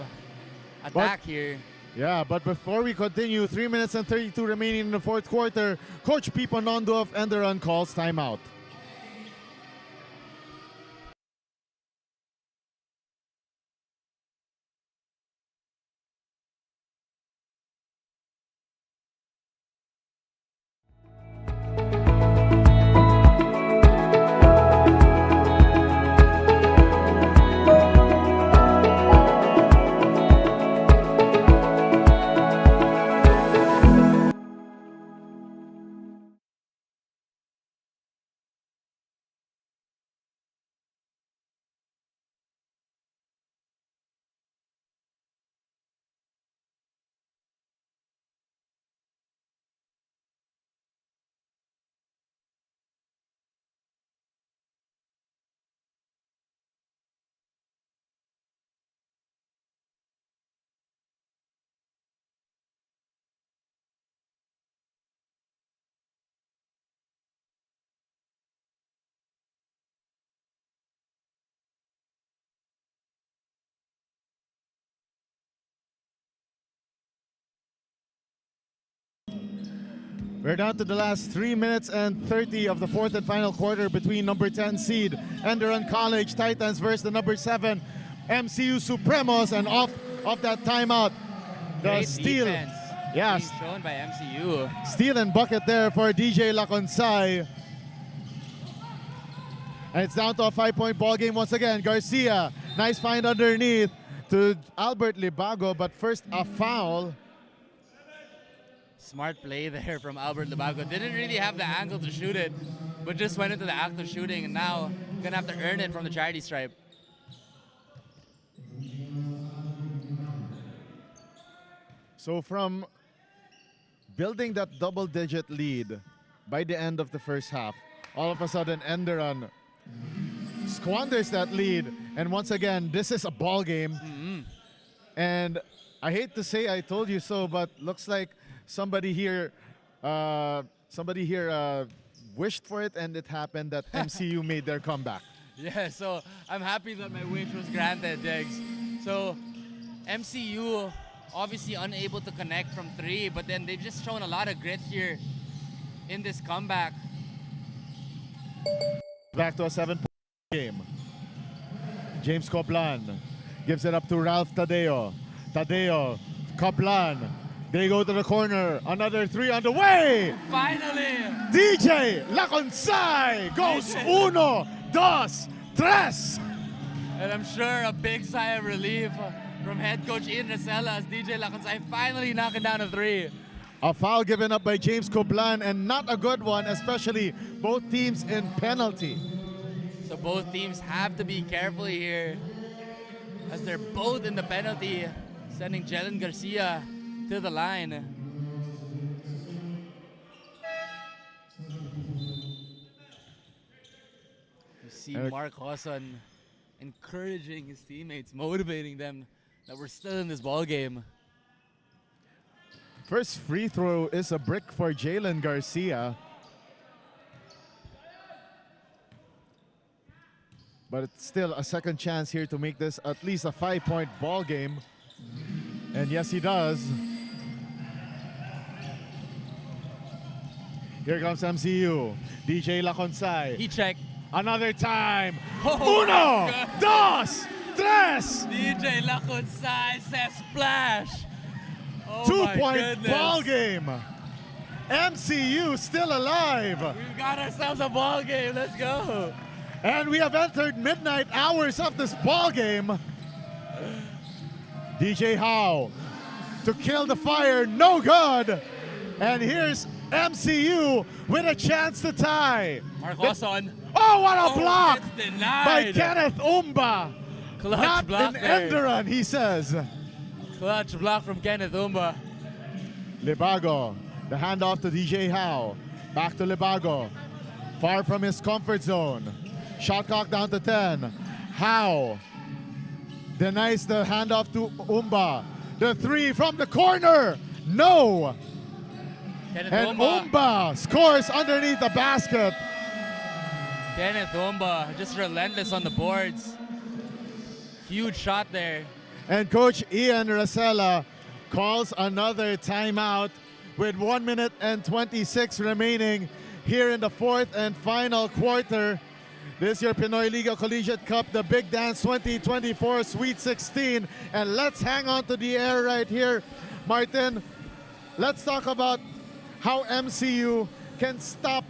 Speaker 1: attack here.
Speaker 2: Yeah, but before we continue, 3 minutes and 32 remaining in the 4th quarter. Coach Pipo Nondo of Enderon calls timeout. We're down to the last 3 minutes and 30 of the 4th and final quarter between number 10 seed Enderon College Titans versus the number 7 MCU Supremos, and off that timeout, the
Speaker 1: Great
Speaker 2: steal.
Speaker 1: defense
Speaker 2: Yes,
Speaker 1: being shown by MCU.
Speaker 2: steal and bucket there for DJ Laconsay. And it's down to a 5-point ball game once again. Garcia, nice find underneath to Albert Libago, but first a foul.
Speaker 1: Smart play there from Albert Libago. Didn't really have the angle to shoot it, but just went into the act of shooting, and now gonna have to earn it from the charity stripe.
Speaker 2: So from building that double-digit lead by the end of the first half, all of a sudden Enderon squanders that lead, and once again, this is a ball game. And I hate to say I told you so, but looks like somebody here wished for it, and it happened that MCU made their comeback.
Speaker 1: Yeah, so I'm happy that my wish was granted, Diggs. So MCU obviously unable to connect from 3, but then they've just shown a lot of grit here in this comeback.
Speaker 2: Back to a 7-point game. James Coplan gives it up to Ralph Tadeo. Tadeo, Coplan. They go to the corner. Another 3 on the way.
Speaker 1: Finally!
Speaker 2: DJ Laconsay goes uno, dos, tres.
Speaker 1: And I'm sure a big sigh of relief from head coach Ian Rosella as DJ Laconsay finally knocking down a 3.
Speaker 2: A foul given up by James Coplan, and not a good one, especially both teams in penalty.
Speaker 1: So both teams have to be careful here as they're both in the penalty, sending Jelen Garcia to the line. You see Mark Hosson encouraging his teammates, motivating them that we're still in this ball game.
Speaker 2: First free throw is a brick for Jalen Garcia. But it's still a second chance here to make this at least a 5-point ball game. And yes, he does. Here comes MCU. DJ Laconsay.
Speaker 1: He checked.
Speaker 2: Another time.
Speaker 1: Oh
Speaker 2: Uno,
Speaker 1: my
Speaker 2: dos, tres.
Speaker 1: DJ Laconsay says splash. Oh
Speaker 2: 2-point ball game. MCU still alive.
Speaker 1: We've got ourselves a ball game. Let's go.
Speaker 2: And we have entered midnight hours of this ball game. DJ Howe to kill the fire, no good. And here's MCU with a chance to tie.
Speaker 1: Mark Hosson.
Speaker 2: Oh, what a block
Speaker 1: It's denied.
Speaker 2: by Kenneth Umba.
Speaker 1: Clutch
Speaker 2: Not
Speaker 1: block
Speaker 2: in
Speaker 1: there.
Speaker 2: Enderon, he says.
Speaker 1: Clutch block from Kenneth Umba.
Speaker 2: Libago The handoff to DJ Howe. Back to Libago. Far from his comfort zone. Shot clock down to 10. Howe denies the handoff to Umba. The three from the corner. No. And Umba scores underneath the basket.
Speaker 1: Kenneth Umba just relentless on the boards. Huge shot there.
Speaker 2: And Coach Ian Rosella calls another timeout with 1 minute and 26 remaining here in the fourth and final quarter. This year Pinoy Liga Collegiate Cup, the Big Dance 2024 Sweet 16. And let's hang on to the air right here. Martin, let's talk about how MCU can stop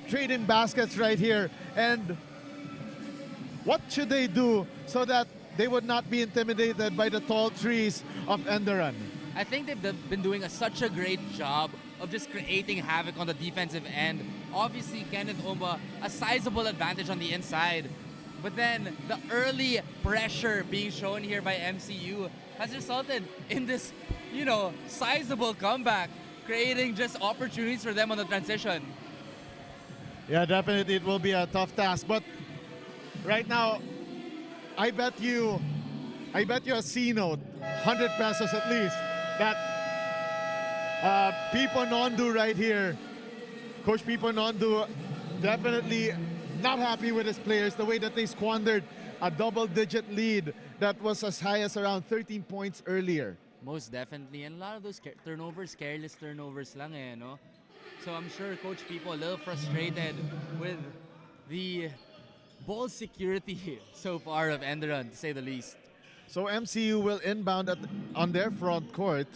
Speaker 2: trading baskets right here. And what should they do so that they would not be intimidated by the tall trees of Enderan?
Speaker 1: I think they've been doing such a great job of just creating havoc on the defensive end. Obviously, Kenneth Umba, a sizable advantage on the inside. But then the early pressure being shown here by MCU has resulted in this, sizable comeback, creating just opportunities for them on the transition.
Speaker 2: Yeah, definitely it will be a tough task. But right now, I bet you a C note, 100 pesos at least, that Pipo Nondu right here, Coach Pipo Nondu, definitely not happy with his players, the way that they squandered a double-digit lead that was as high as around 13 points earlier.
Speaker 1: Most definitely. And a lot of those turnovers, careless turnovers lang no? So I'm sure Coach Pipo a little frustrated with the ball security so far of Enderan, to say the least.
Speaker 2: So MCU will inbound on their front court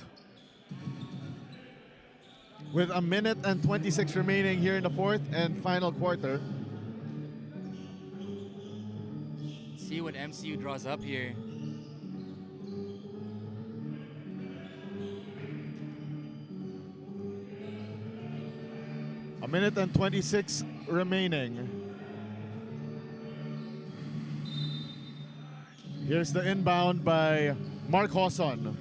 Speaker 2: with a minute and 26 remaining here in the fourth and final quarter.
Speaker 1: See what MCU draws up here.
Speaker 2: A minute and 26 remaining. Here's the inbound by Mark Hosson.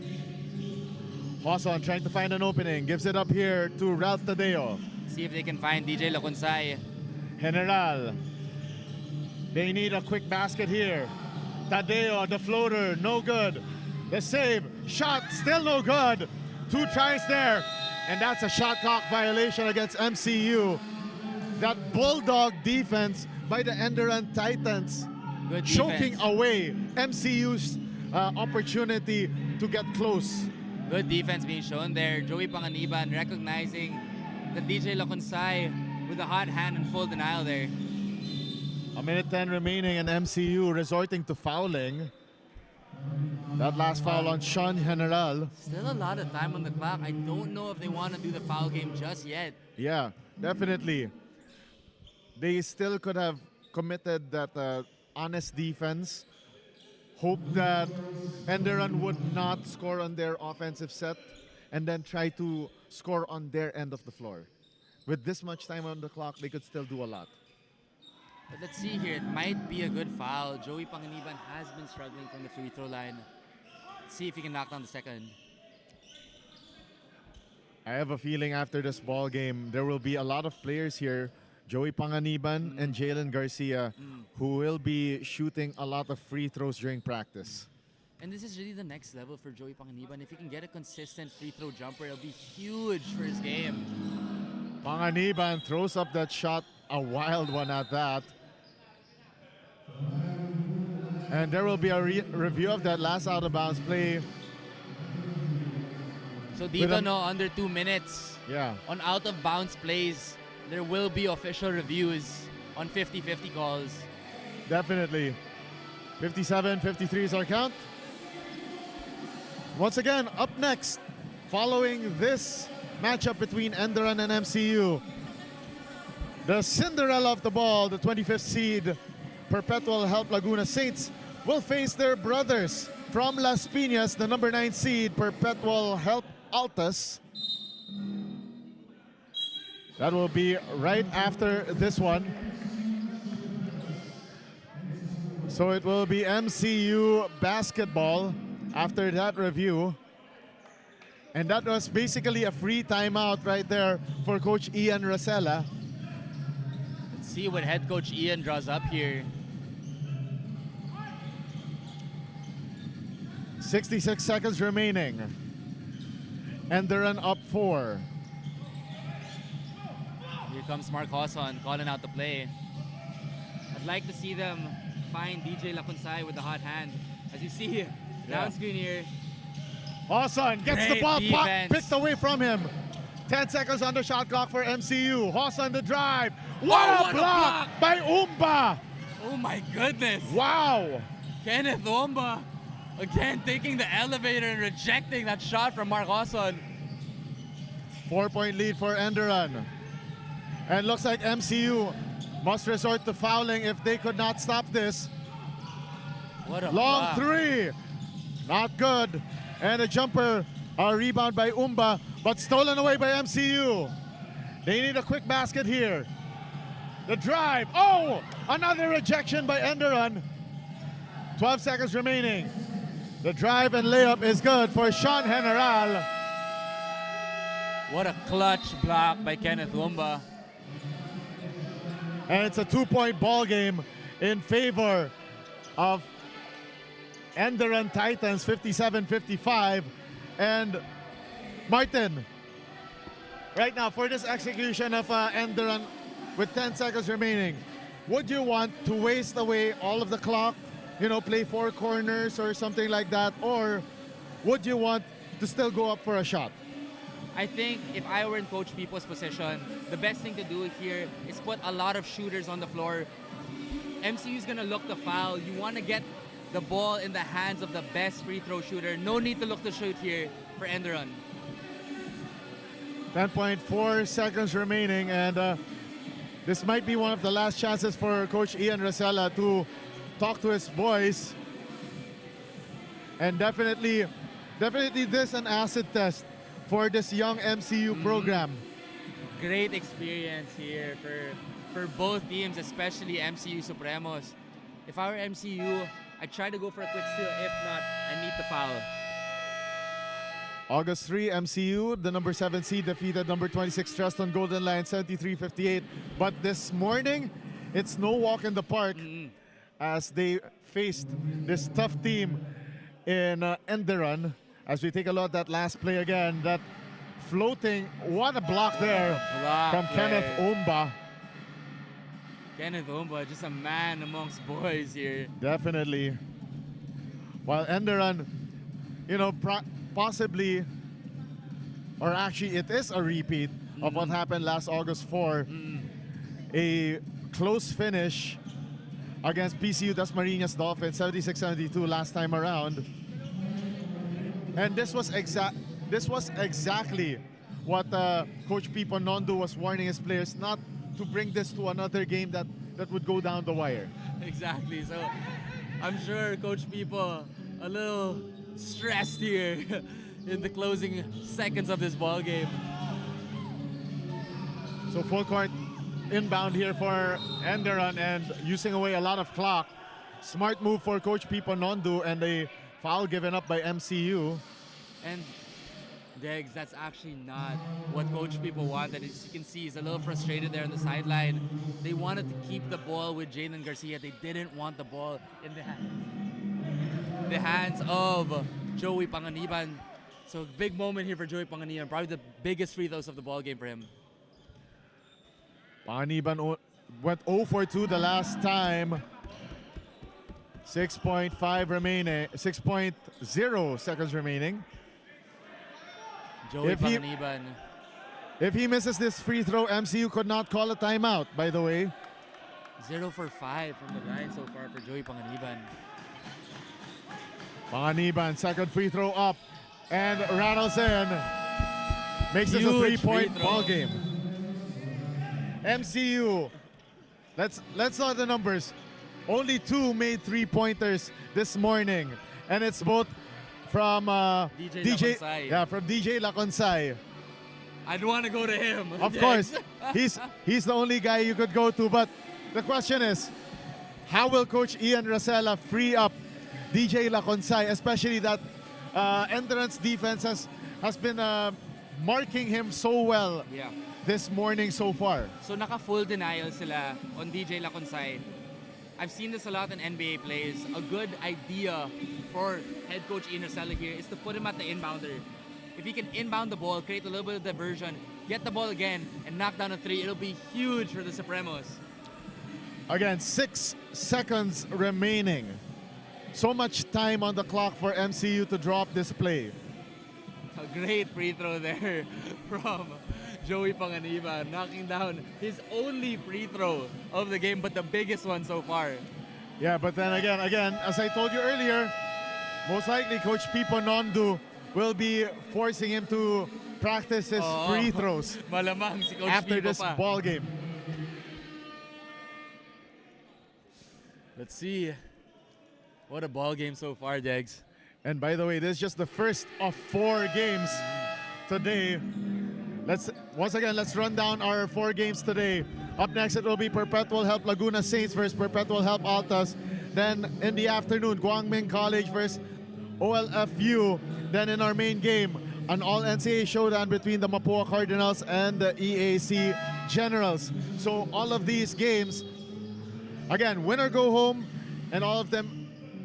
Speaker 2: Hosson trying to find an opening. Gives it up here to Ralph Tadeo.
Speaker 1: See if they can find DJ Lacunsay.
Speaker 2: General. They need a quick basket here. Tadeo, the floater, no good. The save, shot, still no good. 2 tries there. And that's a shot clock violation against MCU. That bulldog defense by the Enderan Titans.
Speaker 1: Good
Speaker 2: choking
Speaker 1: defense.
Speaker 2: away MCU's opportunity to get close.
Speaker 1: Good defense being shown there. Joey Panganiban recognizing the DJ Lacunsay with a hot hand and full denial there.
Speaker 2: A minute 10 remaining and MCU resorting to fouling. That last foul on Sean General.
Speaker 1: Still a lot of time on the clock. I don't know if they want to do the foul game just yet.
Speaker 2: Yeah, definitely. They still could have committed that honest defense. Hope that Enderan would not score on their offensive set and then try to score on their end of the floor. With this much time on the clock, they could still do a lot.
Speaker 1: But let's see here. It might be a good foul. Joey Panganiban has been struggling from the free throw line. Let's see if he can knock down the second.
Speaker 2: I have a feeling after this ball game, there will be a lot of players here, Joey Panganiban and Jalen Garcia, who will be shooting a lot of free throws during practice.
Speaker 1: And this is really the next level for Joey Panganiban. If he can get a consistent free throw jumper, it'll be huge for his game.
Speaker 2: Panganiban throws up that shot, a wild one at that. And there will be a review of that last out of bounds play.
Speaker 1: So dito under 2 minutes,
Speaker 2: Yeah.
Speaker 1: on out of bounds plays, there will be official reviews on 50-50 calls.
Speaker 2: Definitely. 57-53 is our count. Once again, up next, following this matchup between Enderan and MCU, the Cinderella of the ball, the 25th seed, Perpetual Help Laguna Saints, will face their brothers from Las Piñas, the number 9 seed, Perpetual Help Altas. That will be right after this one. So it will be MCU basketball after that review. And that was basically a free timeout right there for Coach Ian Rosella.
Speaker 1: Let's see what head coach Ian draws up here.
Speaker 2: 66 seconds remaining. And they're up 4.
Speaker 1: Here comes Mark Hosson calling out the play. I'd like to see them find DJ Lacunsay with the hot hand. As you see, down screen here.
Speaker 2: Hosson gets the
Speaker 1: Great
Speaker 2: ball
Speaker 1: defense.
Speaker 2: picked away from him. 10 seconds on the shot clock for MCU. Hosson the drive.
Speaker 1: What a
Speaker 2: block by Umba.
Speaker 1: Oh my goodness.
Speaker 2: Wow.
Speaker 1: Kenneth Omba again taking the elevator and rejecting that shot from Mark Hosson.
Speaker 2: 4-point lead for Enderan. And looks like MCU must resort to fouling if they could not stop this.
Speaker 1: What a
Speaker 2: Long
Speaker 1: block.
Speaker 2: 3. Not good. And a jumper, a rebound by Umba, but stolen away by MCU. They need a quick basket here. The drive. Oh! Another rejection by Enderan. 12 seconds remaining. The drive and layup is good for Sean General.
Speaker 1: What a clutch block by Kenneth Umba.
Speaker 2: And it's a 2-point ball game in favor of Enderan Titans, 57-55. And Martin, right now for this execution of Enderan with 10 seconds remaining, would you want to waste away all of the clock, play 4 corners or something like that, or would you want to still go up for a shot?
Speaker 1: I think if I were in Coach Pipo's position, the best thing to do here is put a lot of shooters on the floor. MCU is going to look to foul. You want to get the ball in the hands of the best free throw shooter. No need to look to shoot here for Enderan.
Speaker 2: 10.4 seconds remaining, and this might be one of the last chances for Coach Ian Rosella to talk to his boys. And definitely this an acid test for this young MCU program.
Speaker 1: Great experience here for both teams, especially MCU Supremos. If I were MCU, I'd try to go for a quick steal. If not, I need to foul.
Speaker 2: August 3, MCU, the number 7 seed, defeated number 26 Trust on Golden Lion 73-58. But this morning, it's no walk in the park as they faced this tough team in Enderan. As we take a look at that last play again, that floating, what a block there from Kenneth Umba.
Speaker 1: Kenneth Umba, just a man amongst boys here.
Speaker 2: Definitely. While Enderan, possibly, or actually it is a repeat of what happened last August 4. A close finish against PCU Dasmariñas Dolphins, 76-72 last time around. And this was exactly what Coach Pipo Nondu was warning his players, not to bring this to another game that would go down the wire.
Speaker 1: Exactly. So I'm sure Coach Pipo a little stressed here in the closing seconds of this ball game.
Speaker 2: So full court inbound here for Enderan and using away a lot of clock. Smart move for Coach Pipo Nondu, and a foul given up by MCU.
Speaker 1: And Degs, that's actually not what Coach Pipo wanted. As you can see, he's a little frustrated there on the sideline. They wanted to keep the ball with Jalen Garcia. They didn't want the ball in the hands of Joey Panganiban. So big moment here for Joey Panganiban. Probably the biggest free throws of the ball game for him.
Speaker 2: Panganiban went 0 for 2 the last time. 6.5 remaining, 6.0 seconds remaining.
Speaker 1: Joey Panganiban.
Speaker 2: If he misses this free throw, MCU could not call a timeout, by the way.
Speaker 1: 0 for 5 from the line so far for Joey Panganiban.
Speaker 2: Panganiban, second free throw up, and rattles in. Makes this a
Speaker 1: Huge
Speaker 2: 3-point
Speaker 1: free throw.
Speaker 2: ball game. MCU, let's look at the numbers. Only 2 made 3-pointers this morning, and it's both from
Speaker 1: DJ Lacunsay.
Speaker 2: Yeah, from DJ Lacunsay.
Speaker 1: I'd want to go to him.
Speaker 2: Of
Speaker 1: Yes.
Speaker 2: course, he's the only guy you could go to. But the question is, how will Coach Ian Rosella free up DJ Lacunsay, especially that Enderan's defense has has been marking him so well
Speaker 1: Yeah.
Speaker 2: this morning so far.
Speaker 1: So naka-full denial sila on DJ Laconsay. I've seen this a lot in NBA plays. A good idea for head coach Ian Rosella here is to put him at the inbounder. If he can inbound the ball, create a little bit of diversion, get the ball again, and knock down a three, it'll be huge for the Supremos.
Speaker 2: Again, 6 seconds remaining. So much time on the clock for MCU to drop this play.
Speaker 1: A great free throw there from Joey Panganiban, knocking down his only free throw of the game, but the biggest one so far.
Speaker 2: Yeah, but then again, as I told you earlier, most likely Coach Pipo Nondu will be forcing him to practice his free throws
Speaker 1: Malamang si Coach
Speaker 2: after
Speaker 1: Pipo
Speaker 2: this
Speaker 1: pa.
Speaker 2: ball game.
Speaker 1: Let's see. What a ball game so far, Degs.
Speaker 2: And by the way, this is just the first of 4 games today. Once again, let's run down our 4 games today. Up next, it will be Perpetual Help Laguna Saints versus Perpetual Help Altas. Then in the afternoon, Guangming College versus OLFU. Then in our main game, an all-NCAA showdown between the Mapua Cardinals and the EAC Generals. So all of these games, again, win or go home, and all of them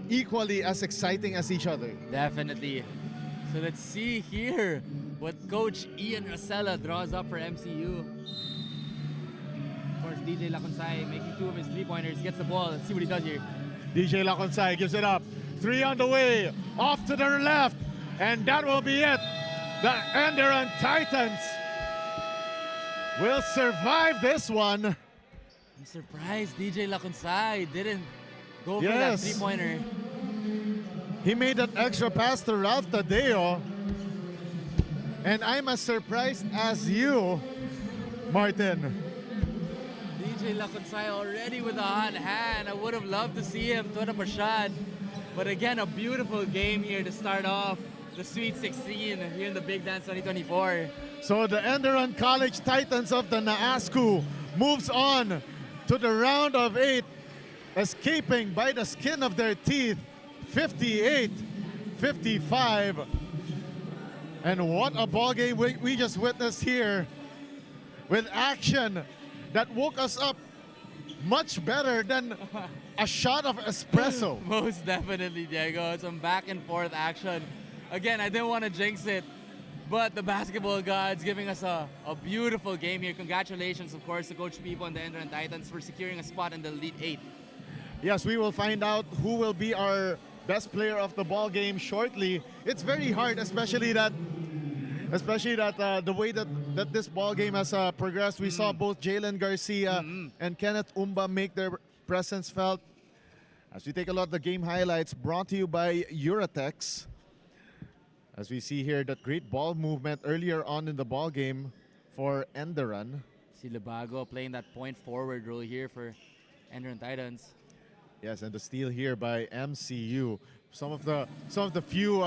Speaker 2: equally as exciting as each other.
Speaker 1: Definitely. So let's see here what Coach Ian Rosella draws up for MCU. Of course, DJ Laconsay making 2 of his 3-pointers, gets the ball. Let's see what he does here.
Speaker 2: DJ Laconsay gives it up. 3 on the way, off to the left, and that will be it. The Enderon Titans will survive this one.
Speaker 1: I'm surprised DJ Laconsay didn't go for
Speaker 2: Yes.
Speaker 1: that 3-pointer.
Speaker 2: He made that extra pass to Ralph Tadeo. And I'm as surprised as you, Martin.
Speaker 1: DJ Laconsay already with a hot hand. I would have loved to see him put up a shot. But again, a beautiful game here to start off the Sweet 16 here in the Big Dance 2024.
Speaker 2: So the Enderon College Titans of the Naasku moves on to the round of 8, escaping by the skin of their teeth, 58-55. And what a ball game we just witnessed here, with action that woke us up much better than a shot of espresso.
Speaker 1: Most definitely, Diego. Some back and forth action. Again, I didn't want to jinx it, but the basketball gods giving us a beautiful game here. Congratulations, of course, to Coach Pipo and the Enderon Titans for securing a spot in the Elite 8.
Speaker 2: Yes, we will find out who will be our best player of the ball game shortly. It's very hard, especially that the way that this ball game has progressed. We saw both Jalen Garcia and Kenneth Umba make their presence felt. As we take a look at the game highlights brought to you by Uratex. As we see here, that great ball movement earlier on in the ball game for Enderon.
Speaker 1: Si Labago playing that point forward role here for Enderon Titans.
Speaker 2: Yes, and the steal here by MCU. Some of the few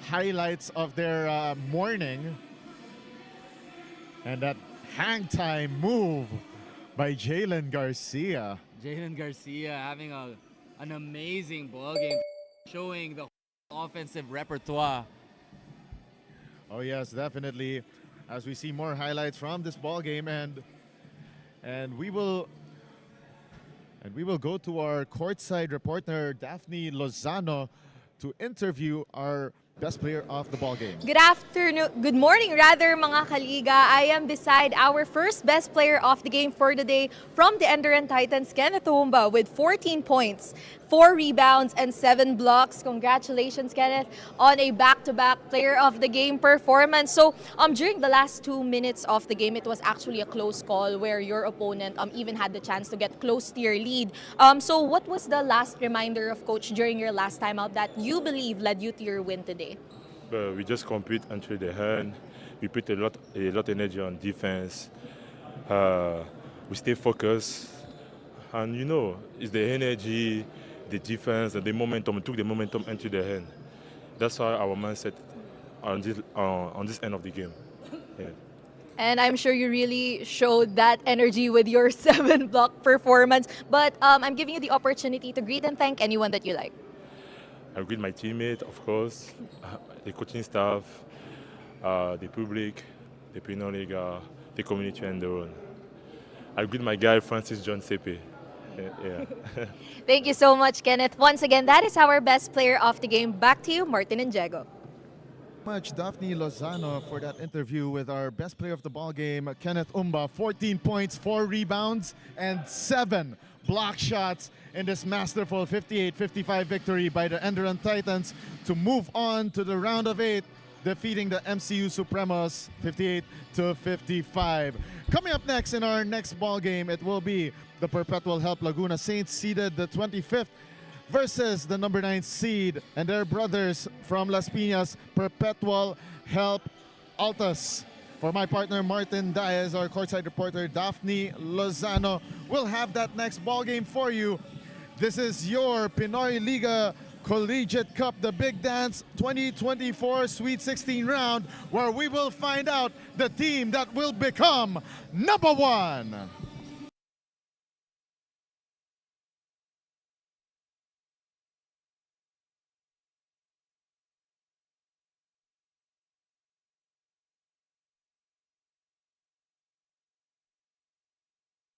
Speaker 2: highlights of their morning. And that hang time move by Jalen Garcia.
Speaker 1: Jalen Garcia having an amazing ball game, showing the offensive repertoire.
Speaker 2: Oh yes, definitely. As we see more highlights from this ball game, and we will go to our courtside reporter Daphne Lozano to interview our best player of the ball game.
Speaker 6: Good morning rather mga kaliga. I am beside our first best player of the game for the day from the Enderon Titans, Kenneth Oumba, with 14 points, 4 rebounds, and 7 blocks. Congratulations, Kenneth, on a back-to-back player of the game performance. So during the last 2 minutes of the game, it was actually a close call where your opponent even had the chance to get close to your lead. So what was the last reminder of Coach during your last time out that you believe led you to your win today?
Speaker 7: We just compete until the end. We put a lot energy on defense. We stay focused, and it's the energy, the defense, and the momentum. We took the momentum into the end. That's why our mindset on this end of the game. Yeah.
Speaker 6: And I'm sure you really showed that energy with your 7-block performance. But I'm giving you the opportunity to greet and thank anyone that you like.
Speaker 7: I greet my teammate, of course, the coaching staff, the public, the Premier League, the community and the world. I greet my guy Francis John Sepe. Yeah.
Speaker 6: Thank you so much, Kenneth. Once again, that is our best player of the game. Back to you, Martin and Diego.
Speaker 2: Much Daphne Lozano for that interview with our best player of the ball game, Kenneth Umba. 14 points, 4 rebounds, and 7 block shots in this masterful 58-55 victory by the Enderun Titans to move on to the round of 8, defeating the MCU Supremos 58-55. Coming up next in our next ball game, it will be the Perpetual Help Laguna Saints, seeded the 25th, versus the number 9 seed and their brothers from Las Piñas, Perpetual Help Altas. For my partner Martin Diaz, our courtside reporter Daphne Lozano will have that next ball game for you. This is your Pinoy Liga Collegiate Cup, the Big Dance 2024 Sweet 16 round, where we will find out the team that will become number 1.